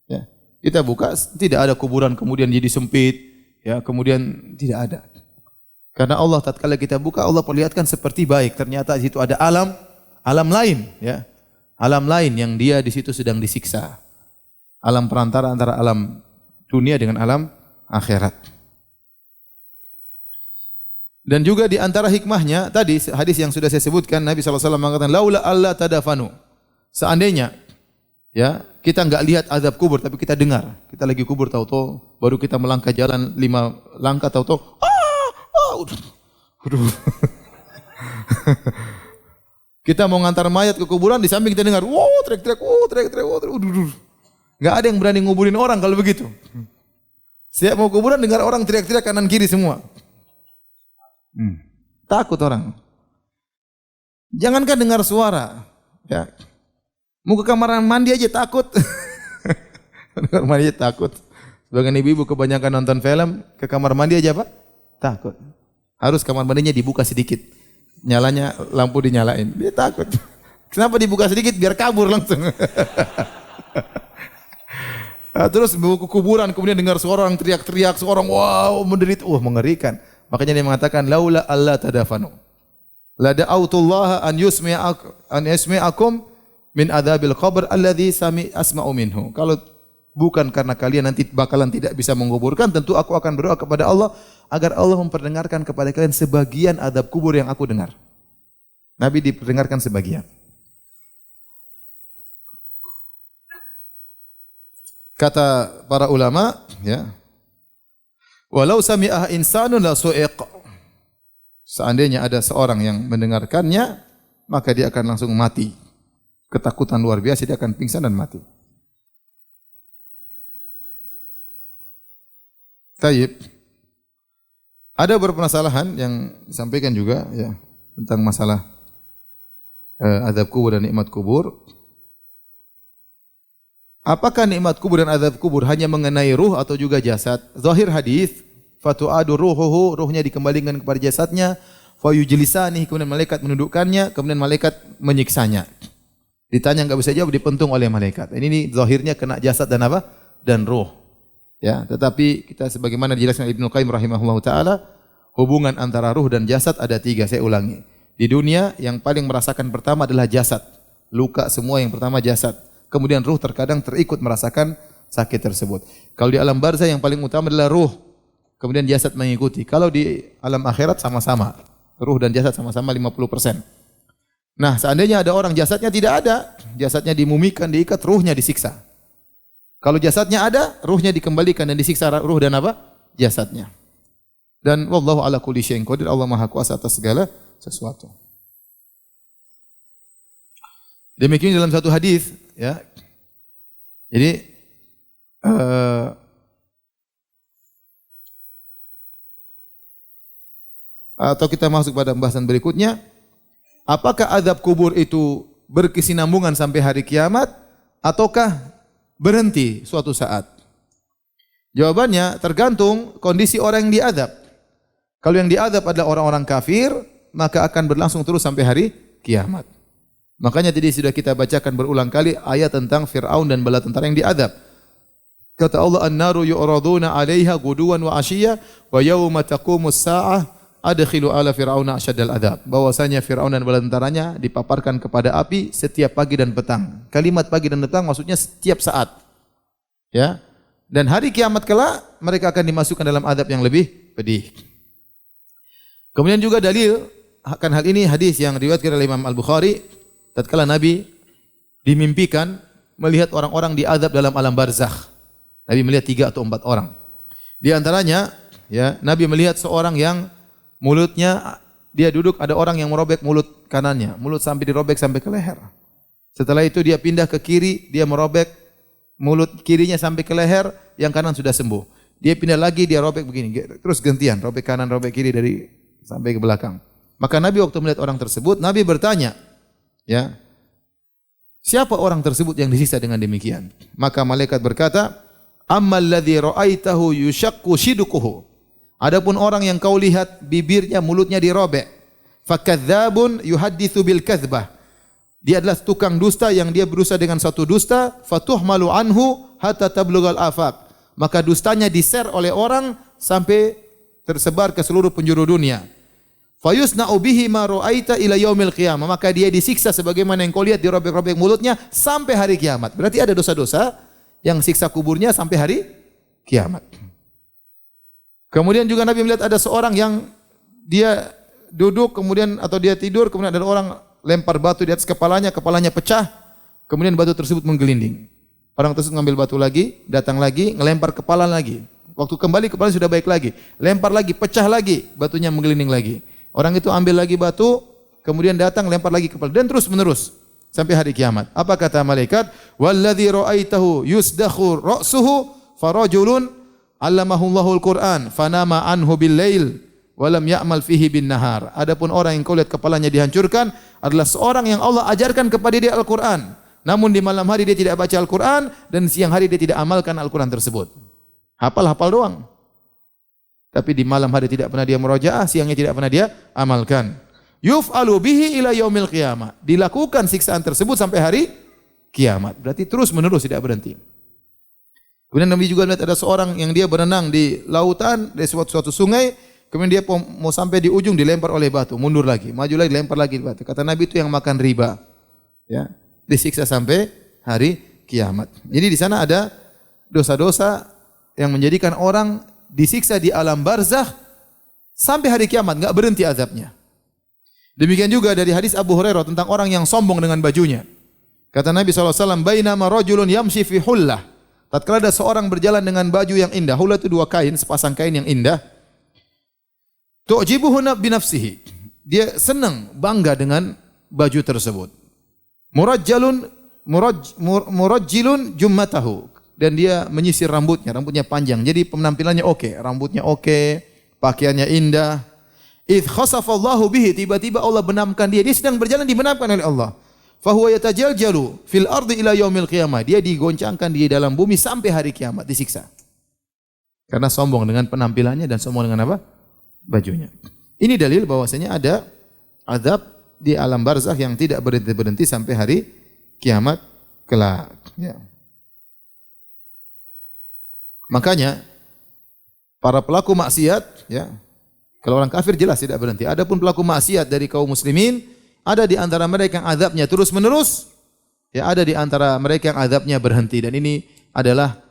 Ya. Kita buka tidak ada kuburan kemudian jadi sempit, ya, kemudian tidak ada. Karena Allah tatkala kita buka, Allah perlihatkan seperti baik, ternyata di situ ada alam lain, ya. Alam lain yang dia di situ sedang disiksa. Alam perantara antara alam dunia dengan alam akhirat. Dan juga di antara hikmahnya tadi hadis yang sudah saya sebutkan, Nabi SAW mengatakan laula alla tadafanu. Seandainya ya kita enggak lihat azab kubur tapi kita dengar. Kita lagi kubur tahu-tahu baru kita melangkah jalan 5 langkah tahu-tahu kita mau ngantar mayat ke kuburan, di samping kita dengar teriak-teriak. Enggak ada yang berani nguburin orang kalau begitu. Siap mau kuburan dengar orang teriak-teriak kanan kiri semua. Takut orang. Jangankan dengar suara, ya. Mau ke kamar mandi aja takut. Kamar mandi aja takut. Sebagian ibu-ibu kebanyakan nonton film, ke kamar mandi aja apa? Takut. Harus kamar mandinya dibuka sedikit. Nyalanya lampu dinyalain. Dia takut. Kenapa dibuka sedikit? Biar kabur langsung. Terus bawa ke kuburan, kemudian dengar suara orang teriak-teriak, seorang wow menderit, mengerikan. Makanya dia mengatakan laula alla tadafanu la da'autullaha an yusmi'akum min adzabil qabr alladzi asma'u minhu. Kalau bukan karena kalian nanti bakalan tidak bisa menguburkan, tentu aku akan berdoa kepada Allah agar Allah memperdengarkan kepada kalian sebagian azab kubur yang aku dengar. Nabi diperdengarkan sebagian. Kata para ulama, ya, walau sami'ah insanun la su'iq. Seandainya ada seorang yang mendengarkannya, maka dia akan langsung mati. Ketakutan luar biasa, dia akan pingsan dan mati. Tayyib. Ada berpermasalahan yang disampaikan juga ya tentang masalah azab kubur dan nikmat kubur. Apakah nikmat kubur dan azab kubur hanya mengenai ruh atau juga jasad? Zahir hadis, fatu'adu ruhuhu, ruhnya dikembalikan kepada jasadnya, fayujlisani, kemudian malaikat menundukkannya, kemudian malaikat menyiksanya. Ditanya enggak bisa jawab, dipentung oleh malaikat. Ini zahirnya kena jasad dan apa? Dan ruh. Ya, tetapi kita sebagaimana dijelaskan Ibnu Qayyim rahimahullahu taala, hubungan antara ruh dan jasad ada 3, saya ulangi. Di dunia yang paling merasakan pertama adalah jasad. Luka semua yang pertama jasad. Kemudian ruh terkadang terikut merasakan sakit tersebut. Kalau di alam barzah yang paling utama adalah ruh. Kemudian jasad mengikuti. Kalau di alam akhirat sama-sama. Ruh dan jasad sama-sama 50%. Nah, seandainya ada orang jasadnya tidak ada, jasadnya dimumikan, diikat, ruhnya disiksa. Kalau jasadnya ada, ruhnya dikembalikan dan disiksa ruh dan apa? Jasadnya. Dan wallahu ala kulli syai'in qadir, Allah Maha Kuasa atas segala sesuatu. Demikian dalam satu hadis, ya. Jadi atau kita masuk pada pembahasan berikutnya, apakah azab kubur itu berkesinambungan sampai hari kiamat ataukah berhenti suatu saat? Jawabannya tergantung kondisi orang yang diazab. Kalau yang diazab adalah orang-orang kafir, maka akan berlangsung terus sampai hari kiamat. Makanya tadi sudah kita bacakan berulang kali ayat tentang Fir'aun dan bala tentara yang diazab. Kata Allah, "An-naru yu'raduna 'alaiha ghuduwan wa 'ashiyya wa yauma taqumus sa'ah adkhilu ala fir'auna asyaddal adzab." Bahwasanya Firaun dan bala tentaranya dipaparkan kepada api setiap pagi dan petang. Kalimat pagi dan petang maksudnya setiap saat. Ya. Dan hari kiamat kelak mereka akan dimasukkan dalam azab yang lebih pedih. Kemudian juga dalil akan hal ini hadis yang diriwayatkan oleh Imam Al-Bukhari tatkala Nabi dimimpikan melihat orang-orang diazab dalam alam barzakh. Nabi melihat 3 atau 4 orang. Di antaranya ya, Nabi melihat seorang yang mulutnya, dia duduk, ada orang yang merobek mulut kanannya, mulut sampai dirobek sampai ke leher. Setelah itu dia pindah ke kiri, dia merobek mulut kirinya sampai ke leher, yang kanan sudah sembuh. Dia pindah lagi, dia robek begini, terus gantian, robek kanan, robek kiri dari sampai ke belakang. Maka Nabi waktu melihat orang tersebut, Nabi bertanya, ya, siapa orang tersebut yang disiksa dengan demikian? Maka malaikat berkata, "Ammal ladzi ra'aitahu yushaqqu shiduquhu." Adapun orang yang kau lihat bibirnya, mulutnya dirobek, fakadzabun yuhadditsu bil kadzbah. Dia adalah tukang dusta yang dia berusaha dengan satu dusta, fatuhmalu anhu hatta tablughal afaq. Maka dustanya di-share oleh orang sampai tersebar ke seluruh penjuru dunia. Fayusna'u bihi ma ra'aita ila yaumil qiyamah. Maka dia disiksa sebagaimana yang kau lihat dirobek-robek mulutnya sampai hari kiamat. Berarti ada dosa-dosa yang siksa kuburnya sampai hari kiamat. Kemudian juga Nabi melihat ada seorang yang dia duduk kemudian atau dia tidur, kemudian ada orang lempar batu di atas kepalanya, kepalanya pecah, kemudian batu tersebut menggelinding. Orang tersebut mengambil batu lagi, datang lagi, ngelempar kepala lagi. Waktu kembali kepala sudah baik lagi, lempar lagi, pecah lagi, batunya menggelinding lagi. Orang itu ambil lagi batu, kemudian datang lempar lagi kepala dan terus menerus sampai hari kiamat. Apa kata malaikat? "Walladzi ra'aitahu yusdakhu ra'suhu farajulun 'allamahullahu al-Qur'an fanama anhu bil-lail wa lam ya'mal fihi bin-nahar." Adapun orang yang kau lihat kepalanya dihancurkan adalah seorang yang Allah ajarkan kepada dia Al-Qur'an. Namun di malam hari dia tidak baca Al-Qur'an dan siang hari dia tidak amalkan Al-Qur'an tersebut. Hafal-hafal doang. Tapi di malam hari tidak pernah dia murojaah, siangnya tidak pernah dia amalkan. Yuf'alu bihi ila yaumil qiyamah. Dilakukan siksaan tersebut sampai hari kiamat. Berarti terus menerus tidak berhenti. Kemudian Nabi juga melihat ada seorang yang dia berenang di lautan, di suatu sungai, kemudian dia mau sampai di ujung dilempar oleh batu, mundur lagi, maju lagi, dilempar lagi batu. Kata Nabi itu yang makan riba. Ya, disiksa sampai hari kiamat. Jadi di sana ada dosa-dosa yang menjadikan orang disiksa di alam barzakh sampai hari kiamat, enggak berhenti azabnya. Demikian juga dari hadis Abu Hurairah tentang orang yang sombong dengan bajunya. Kata Nabi SAW, "Bainama rajulun yamshi fi hullah." Tatkala ada seorang berjalan dengan baju yang indah, hullah itu 2 kain, sepasang kain yang indah. Tu'jibuhu bi nafsihi. Dia senang, bangga dengan baju tersebut. Murajjilun jummatahu. Dan dia menyisir rambutnya panjang. Jadi penampilannya oke, rambutnya oke, pakaiannya indah. Idz khasafallahu bihi, tiba-tiba Allah benamkan dia. Dia sedang berjalan dibenamkan oleh Allah. Fahuwa yatajaljalu fil ardi ila yaumil qiyamah. Dia digoncangkan di dalam bumi sampai hari kiamat, disiksa. Karena sombong dengan penampilannya dan sombong dengan apa? Bajunya. Ini dalil bahwasanya ada azab di alam barzakh yang tidak berhenti-berhenti sampai hari kiamat kelak. Ya. Makanya para pelaku maksiat, ya, kalau orang kafir jelas tidak berhenti. Adapun pelaku maksiat dari kaum muslimin, ada di antara mereka yang azabnya terus-menerus, ya, ada di antara mereka yang azabnya berhenti, dan ini adalah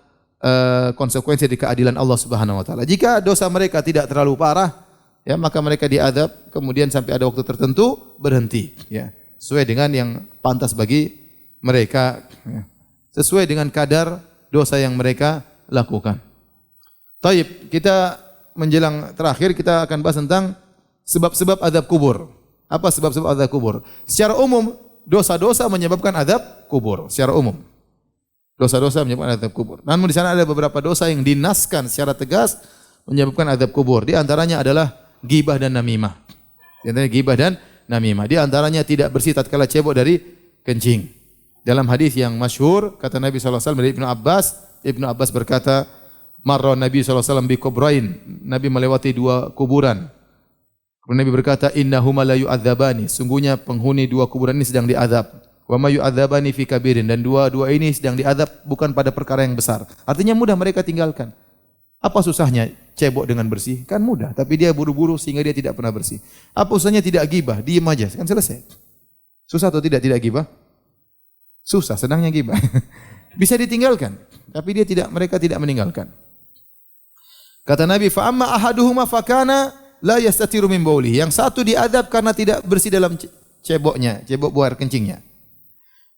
konsekuensi dari keadilan Allah Subhanahu wa taala. Jika dosa mereka tidak terlalu parah, ya, maka mereka diazab kemudian sampai ada waktu tertentu berhenti, ya, sesuai dengan yang pantas bagi mereka, ya, sesuai dengan kadar dosa yang mereka lakukan. Taib, kita menjelang terakhir kita akan bahas tentang sebab-sebab azab kubur. Apa sebab-sebab azab kubur? Secara umum, dosa-dosa menyebabkan azab kubur secara umum. Dosa-dosa menyebabkan azab kubur. Namun di sana ada beberapa dosa yang dinaskan secara tegas menyebabkan azab kubur. Di antaranya adalah ghibah dan namimah. Di antaranya ghibah dan namimah. Di antaranya tidak bersih tatkala cebok dari kencing. Dalam hadis yang masyhur kata Nabi SAW dari Ibnu Abbas berkata, marra Nabi SAW bi kubrain. Nabi melewati dua kuburan. Kemudian Nabi berkata, innahuma la yu'adzabani. Sungguhnya penghuni dua kuburan ini sedang diazab. Wa ma yu'adzabani fi kabirin, dan dua-dua ini sedang diazab bukan pada perkara yang besar. Artinya mudah mereka tinggalkan. Apa susahnya cebok dengan bersih? Kan mudah, tapi dia buru-buru sehingga dia tidak pernah bersih. Apa susahnya tidak gibah? Diam aja, kan selesai. Susah atau tidak gibah? Susah, senangnya gibah. Bisa ditinggalkan, tapi mereka tidak meninggalkan. Kata Nabi, fa amma ahaduhuma fakana la yastatiru min bauli. Yang satu diazab karena tidak bersih dalam ceboknya, cebok buang kencingnya.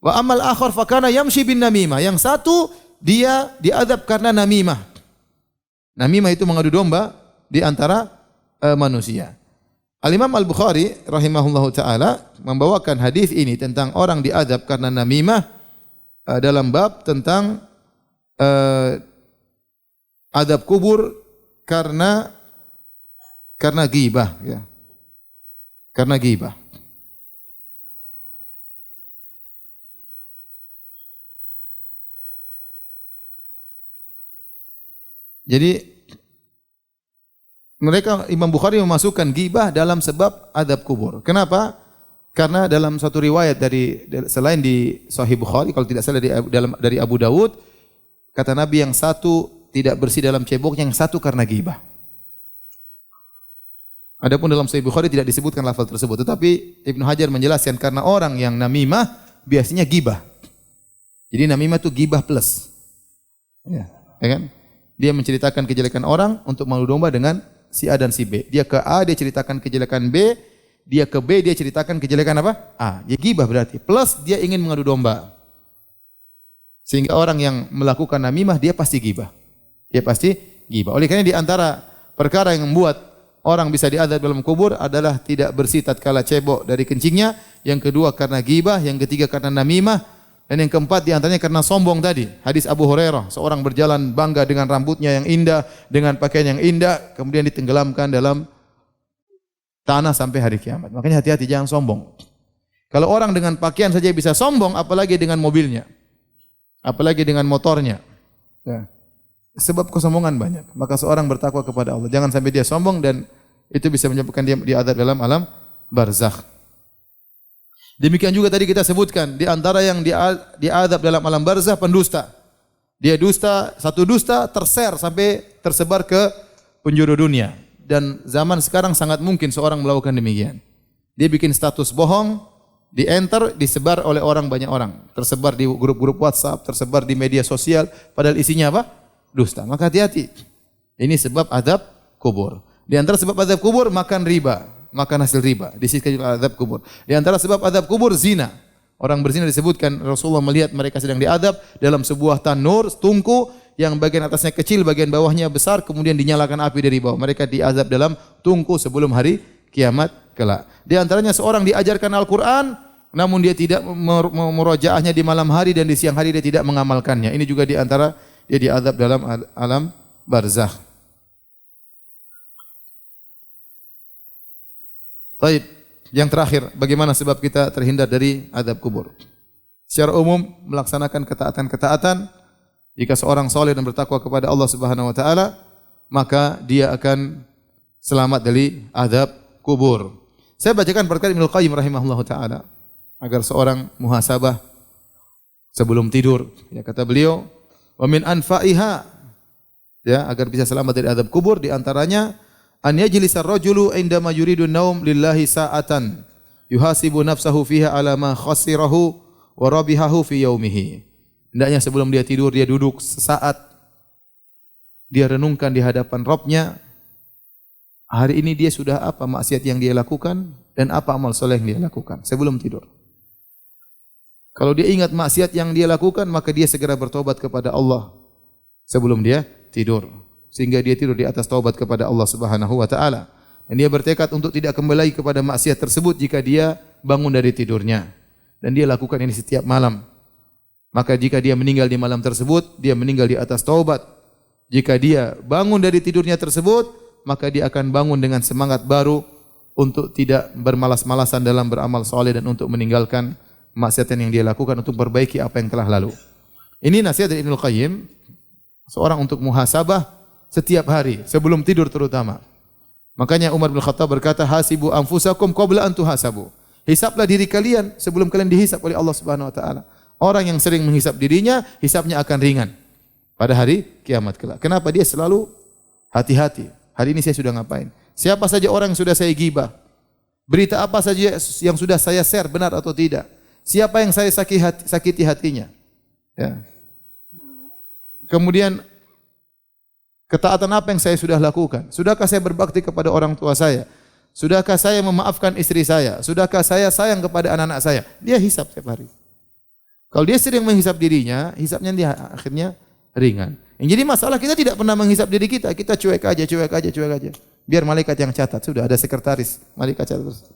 Wa amal akhar fakana yamshi bin namimah. Yang satu dia diazab karena namimah. Namimah itu mengadu domba di antara manusia. Al-Imam Al-Bukhari rahimahullahu taala membawakan hadis ini tentang orang diazab karena namimah dalam bab tentang azab kubur karena ghibah, ya. Karena ghibah. Jadi mereka Imam Bukhari memasukkan ghibah dalam sebab azab kubur. Kenapa? Karena dalam satu riwayat selain di Sahih Bukhari, kalau tidak salah dari Abu Dawud, kata Nabi yang satu tidak bersih dalam ceboknya, yang satu karena ghibah. Adapun dalam Sahih Bukhari tidak disebutkan lafaz tersebut, tetapi Ibnu Hajar menjelaskan karena orang yang namimah biasanya ghibah. Jadi namimah itu ghibah plus. Ya kan? Dia menceritakan kejelekan orang untuk mengadu domba dengan si A dan si B. Dia ke A, dia ceritakan kejelekan B. Dia ke B, dia ceritakan kejelekan apa? A. Ya ghibah berarti. Plus dia ingin mengadu domba. Sehingga orang yang melakukan namimah, dia pasti ghibah. Dia pasti ghibah. Oleh karena di antara perkara yang membuat orang bisa diazab dalam kubur adalah tidak bersih tatkala cebok dari kencingnya. Yang kedua karena ghibah. Yang ketiga karena namimah. Dan yang keempat diantaranya karena sombong tadi. Hadis Abu Hurairah, seorang berjalan bangga dengan rambutnya yang indah, dengan pakaian yang indah, kemudian ditenggelamkan dalam tanah sampai hari kiamat. Makanya hati-hati, jangan sombong. Kalau orang dengan pakaian saja bisa sombong, apalagi dengan mobilnya, apalagi dengan motornya. Ya. Sebab kesombongan banyak. Maka seorang bertakwa kepada Allah. Jangan sampai dia sombong, dan itu bisa menyebabkan dia diazab dalam alam barzakh. Demikian juga tadi kita sebutkan di antara yang diazab dalam alam barzakh pendusta. Dia dusta, satu dusta terser sampai tersebar ke penjuru dunia. Dan zaman sekarang sangat mungkin seorang melakukan demikian. Dia bikin status bohong, di-enter, disebar oleh banyak orang. Tersebar di grup-grup WhatsApp, tersebar di media sosial, padahal isinya apa? Dusta. Maka hati-hati. Ini sebab azab kubur. Di antara sebab azab kubur makan riba. Makan hasil riba, disisikan azab kubur. Di antara sebab azab kubur zina. Orang berzina disebutkan Rasulullah melihat mereka sedang diazab dalam sebuah tanur, tungku yang bagian atasnya kecil, bagian bawahnya besar, kemudian dinyalakan api dari bawah. Mereka diazab dalam tungku sebelum hari kiamat kelak. Di antaranya seorang diajarkan Al-Qur'an namun dia tidak memurojaahnya di malam hari dan di siang hari dia tidak mengamalkannya. Ini juga di antara dia diazab dalam alam barzakh. Taib. Yang terakhir, bagaimana sebab kita terhindar dari azab kubur? Secara umum melaksanakan ketaatan-ketaatan, jika seorang saleh dan bertakwa kepada Allah Subhanahu wa taala, maka dia akan selamat dari azab kubur. Saya bacakan perkataan Ibnu Qayyim rahimahullahu taala agar seorang muhasabah sebelum tidur. Ya, kata beliau, "Wa min anfa'iha", ya, agar bisa selamat dari azab kubur, di antaranya an yajlisa ar-rajulu indama yuridu naum lillahi sa'atan yuhasibu nafsahu fiha ala ma khasirahu wa rabihahu fi yaumihi. Hendaknya sebelum dia tidur dia duduk sesaat, dia renungkan di hadapan Rabbnya, hari ini dia sudah apa maksiat yang dia lakukan dan apa amal soleh yang dia lakukan sebelum tidur. Kalau dia ingat maksiat yang dia lakukan, maka dia segera bertobat kepada Allah sebelum dia tidur, sehingga dia tidur di atas taubat kepada Allah Subhanahu wa taala. Dan dia bertekad untuk tidak kembali kepada maksiat tersebut jika dia bangun dari tidurnya. Dan dia lakukan ini setiap malam. Maka jika dia meninggal di malam tersebut, dia meninggal di atas taubat. Jika dia bangun dari tidurnya tersebut, maka dia akan bangun dengan semangat baru untuk tidak bermalas-malasan dalam beramal saleh dan untuk meninggalkan maksiat yang dia lakukan, untuk perbaiki apa yang telah lalu. Ini nasihat dari Ibnu Qayyim, seorang untuk muhasabah setiap hari sebelum tidur terutama. Makanya Umar bin Khattab berkata, "Hasibu anfusakum qabla an tuhasabu." Hisablah diri kalian sebelum kalian dihisab oleh Allah Subhanahu wa taala. Orang yang sering menghisab dirinya, hisabnya akan ringan pada hari kiamat kelak. Kenapa? Dia selalu hati-hati. Hari ini saya sudah ngapain? Siapa saja orang yang sudah saya gibah? Berita apa saja yang sudah saya share, benar atau tidak? Siapa yang saya sakiti hatinya? Ya. Kemudian ketaatan apa yang saya sudah lakukan? Sudahkah saya berbakti kepada orang tua saya? Sudahkah saya memaafkan istri saya? Sudahkah saya sayang kepada anak-anak saya? Dia hisab setiap hari. Kalau dia sering menghisab dirinya, hisabnya dia akhirnya ringan. Yang jadi masalah kita tidak pernah menghisab diri kita. Kita cuek aja. Biar malaikat yang catat. Sudah ada sekretaris, malaikat catat terus.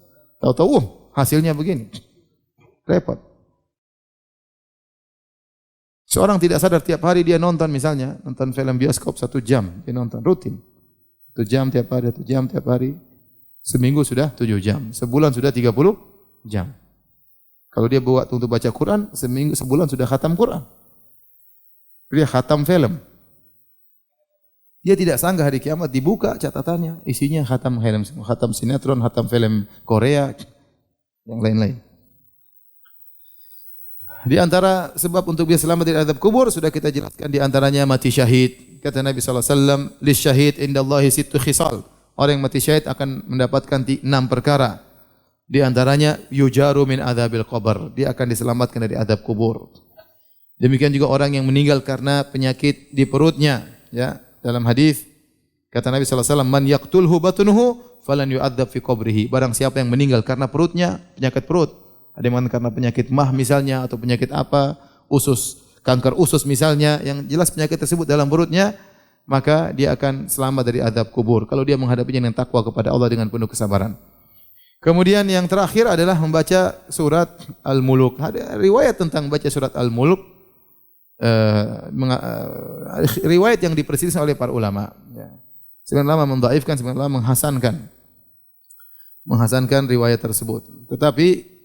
Tahu-tahu hasilnya begini. Repot. Seorang tidak sadar tiap hari dia nonton, misalnya nonton film bioskop 1 jam, dia nonton rutin. 1 jam tiap hari, 1 jam tiap hari. Seminggu sudah 7 jam, sebulan sudah 30 jam. Kalau dia buat untuk baca Quran, sebulan sudah khatam Quran. Dia khatam film. Dia tidak sangka hari kiamat dibuka catatannya, isinya khatam film, khatam sinetron, khatam film Korea, yang lain-lain. Di antara sebab untuk bisa selamat dari azab kubur sudah kita jelaskan, di antaranya mati syahid. Kata Nabi sallallahu alaihi wasallam, "Lisyahid indallahi sittu khisal." Orang yang mati syahid akan mendapatkan 6 perkara. Di antaranya yujaru min adzabil qabr. Dia akan diselamatkan dari azab kubur. Demikian juga orang yang meninggal karena penyakit di perutnya, ya. Dalam hadis kata Nabi sallallahu alaihi wasallam, "Man yaqtulhu batnuhu falan yu'adzab fi qabrihi." Barang siapa yang meninggal karena perutnya, penyakit perut, ada yang karena penyakit mah misalnya, atau penyakit apa, usus, kanker usus misalnya, yang jelas penyakit tersebut dalam perutnya, maka dia akan selamat dari azab kubur kalau dia menghadapinya dengan takwa kepada Allah dengan penuh kesabaran. Kemudian yang terakhir adalah membaca surat Al-Muluk. Ada riwayat tentang baca surat Al-Muluk, riwayat yang diperselisihkan oleh para ulama. Sebagian ulama mendhaifkan, sebagian ulama menghasankan riwayat tersebut. Tetapi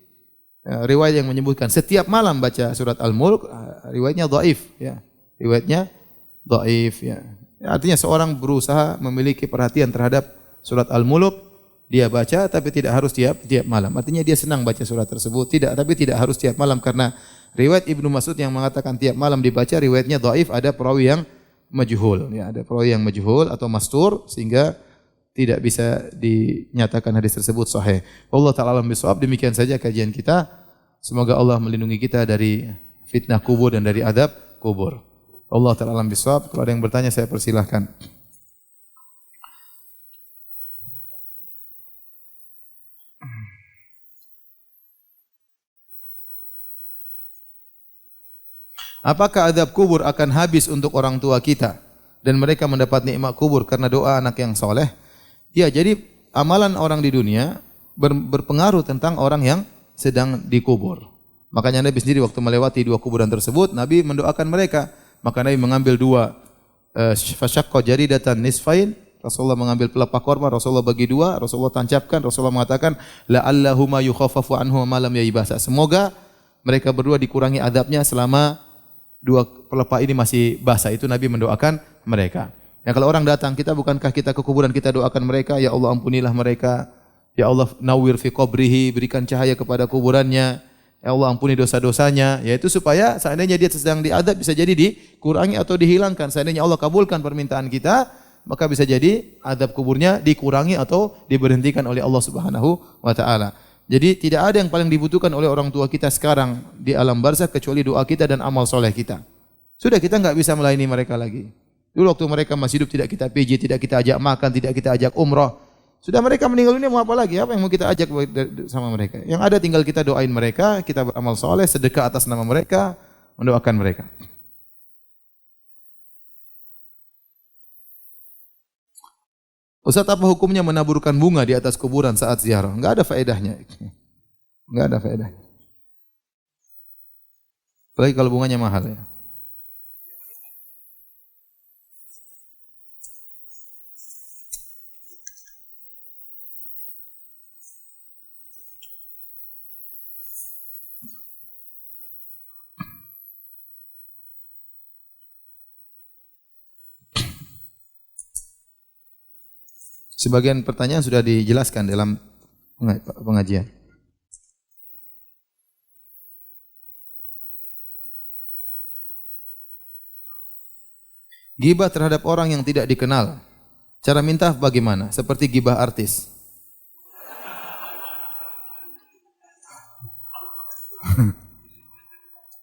riwayat yang menyebutkan setiap malam baca surat Al-Mulk, riwayatnya dhaif, ya. Riwayatnya dhaif, ya. Artinya seorang berusaha memiliki perhatian terhadap surat Al-Mulk, dia baca tapi tidak harus tiap malam. Artinya dia senang baca surat tersebut, tapi tidak harus tiap malam, karena riwayat Ibnu Mas'ud yang mengatakan tiap malam dibaca, riwayatnya dhaif, ada perawi yang majhul, ya, ada perawi yang majhul atau mastur, sehingga tidak bisa dinyatakan hadis tersebut sahih. Allah taala alam bisawab. Demikian saja kajian kita. Semoga Allah melindungi kita dari fitnah kubur dan dari adab kubur. Allah taala alam bisawab. Kalau ada yang bertanya saya persilahkan. Apakah adab kubur akan habis untuk orang tua kita dan mereka mendapat nikmat kubur karena doa anak yang soleh? Ya, jadi amalan orang di dunia berpengaruh tentang orang yang sedang dikubur. Makanya Nabi sendiri waktu melewati 2 kuburan tersebut, Nabi mendoakan mereka. Maka Nabi mengambil 2 fasyaqqa jaridatan nisfain, Rasulullah mengambil pelepah korma, Rasulullah bagi dua, Rasulullah tancapkan, Rasulullah mengatakan la'allahuma yukhaffafu anhu ma lam yaibasa. Semoga mereka berdua dikurangi adabnya selama dua pelepah ini masih basah. Itu Nabi mendoakan mereka. Ya kalau orang datang, bukankah kita ke kuburan kita doakan mereka, ya Allah ampunilah mereka. Ya Allah nawwir fi qabrihi, berikan cahaya kepada kuburannya. Ya Allah ampuni dosa-dosanya. Yaitu supaya seandainya dia sedang diadab bisa jadi dikurangi atau dihilangkan. Seandainya Allah kabulkan permintaan kita, maka bisa jadi adab kuburnya dikurangi atau diberhentikan oleh Allah Subhanahu wa taala. Jadi tidak ada yang paling dibutuhkan oleh orang tua kita sekarang di alam barzakh kecuali doa kita dan amal soleh kita. Sudah kita enggak bisa melayani mereka lagi. Dulu waktu mereka masih hidup tidak kita pijit, tidak kita ajak makan, tidak kita ajak umrah. Sudah mereka meninggal dunia mau apa lagi? Apa yang mau kita ajak sama mereka? Yang ada tinggal kita doain mereka, kita beramal soleh, sedekah atas nama mereka, mendoakan mereka. Ustaz, apa hukumnya menaburkan bunga di atas kuburan saat ziarah? Enggak ada faedahnya. Enggak ada faedahnya. Apalagi kalau bunganya mahal ya. Sebagian pertanyaan sudah dijelaskan dalam pengajian. Ghibah terhadap orang yang tidak dikenal. Cara minta bagaimana? Seperti ghibah artis.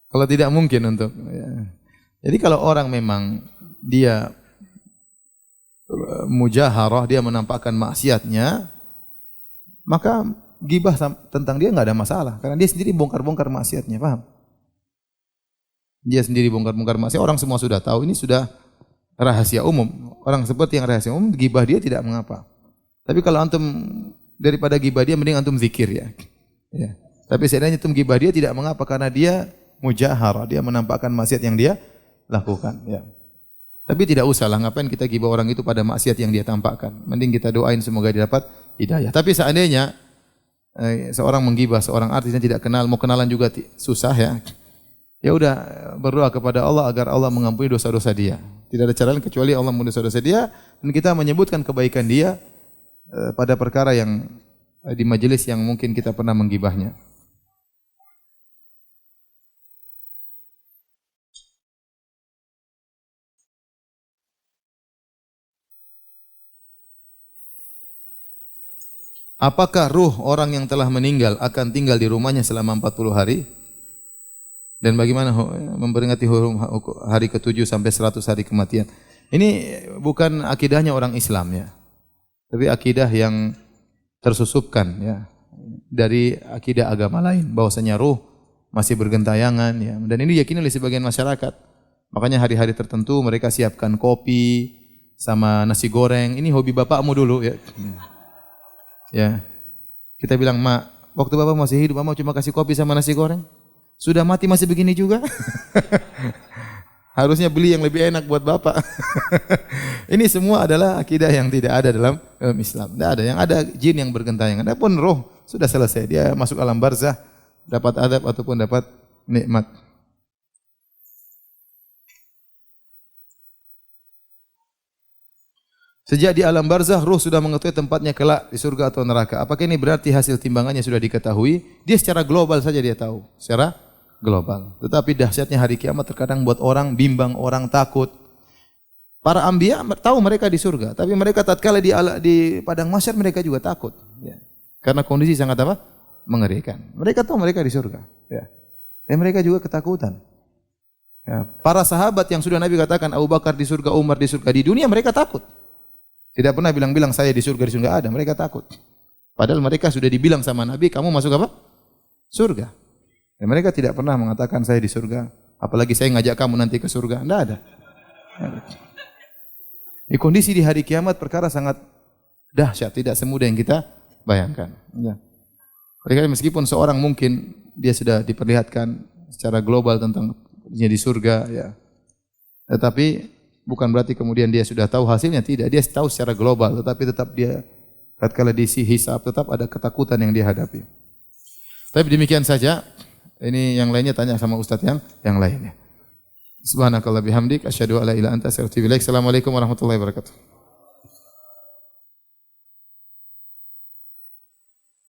Kalau tidak mungkin untuk ya. Jadi kalau orang memang dia mujaharah, dia menampakkan maksiatnya, maka ghibah tentang dia enggak ada masalah karena dia sendiri bongkar-bongkar maksiatnya, paham? Dia sendiri bongkar-bongkar maksiat, orang semua sudah tahu, ini sudah rahasia umum. Orang seperti yang rahasia umum, ghibah dia tidak mengapa. Tapi kalau antum daripada ghibah dia mending antum zikir ya. Ya. Tapi seandainya antum ghibah dia tidak mengapa karena dia mujaharah, dia menampakkan maksiat yang dia lakukan, ya. Tapi tidak usahlah, ngapain kita ghibah orang itu pada maksiat yang dia tampakkan. Mending kita doain semoga dia dapat hidayah. Tapi seandainya seorang menggibah seorang artis yang tidak kenal, mau kenalan juga susah ya. Ya udah berdoa kepada Allah agar Allah mengampuni dosa-dosa dia. Tidak ada cara lain kecuali Allah mengampuni dosa-dosa dia dan kita menyebutkan kebaikan dia pada perkara yang di majelis yang mungkin kita pernah menggibahnya. Apakah ruh orang yang telah meninggal akan tinggal di rumahnya selama 40 hari? Dan bagaimana memperingati hari ke-7 sampai 100 hari kematian? Ini bukan akidahnya orang Islam ya. Tapi akidah yang tersusupkan ya dari akidah agama lain bahwasanya ruh masih bergentayangan ya. Dan ini diyakini oleh sebagian masyarakat. Makanya hari-hari tertentu mereka siapkan kopi sama nasi goreng. Ini hobi bapakmu dulu ya. Ya, kita bilang, mak, waktu bapak masih hidup, mama cuma kasih kopi sama nasi goreng. Sudah mati masih begini juga. Harusnya beli yang lebih enak buat bapak. Ini semua adalah akidah yang tidak ada dalam Islam. Tidak ada. Yang ada jin yang bergentayangan. Adapun roh sudah selesai. Dia masuk alam barzah, dapat adab ataupun dapat nikmat. Sejak di alam barzah, ruh sudah mengetahui tempatnya kelak di surga atau neraka. Apakah ini berarti hasil timbangannya sudah diketahui? Dia secara global saja dia tahu. Secara global. Tetapi dahsyatnya hari kiamat terkadang buat orang bimbang, orang takut. Para anbiya tahu mereka di surga. Tapi mereka tatkala di padang mahsyar mereka juga takut. Ya. Karena kondisi sangat apa? Mengerikan. Mereka tahu mereka di surga. Ya. Dan mereka juga ketakutan. Ya. Para sahabat yang sudah Nabi katakan Abu Bakar di surga, Umar di surga, di dunia mereka takut. Tidak pernah bilang-bilang saya di surga ada. Mereka takut. Padahal mereka sudah dibilang sama Nabi, kamu masuk apa? Surga. Dan mereka tidak pernah mengatakan saya di surga. Apalagi saya ngajak kamu nanti ke surga. Tidak ada. Di kondisi di hari kiamat perkara sangat dahsyat. Tidak semudah yang kita bayangkan. Ya. Mereka meskipun seorang mungkin dia sudah diperlihatkan secara global tentang di surga. Ya. Tetapi bukan berarti kemudian dia sudah tahu hasilnya, tidak. Dia tahu secara global, tetapi tetap dia tatkala diisi hisab tetap ada ketakutan yang dia hadapi. Tapi demikian saja. Ini yang lainnya tanya sama ustaz yang lainnya. Subhanakallah bihamdik asyhadu alla ilaha illa anta astaghfiruka wa atubu ilaik. Assalamualaikum warahmatullahi wabarakatuh.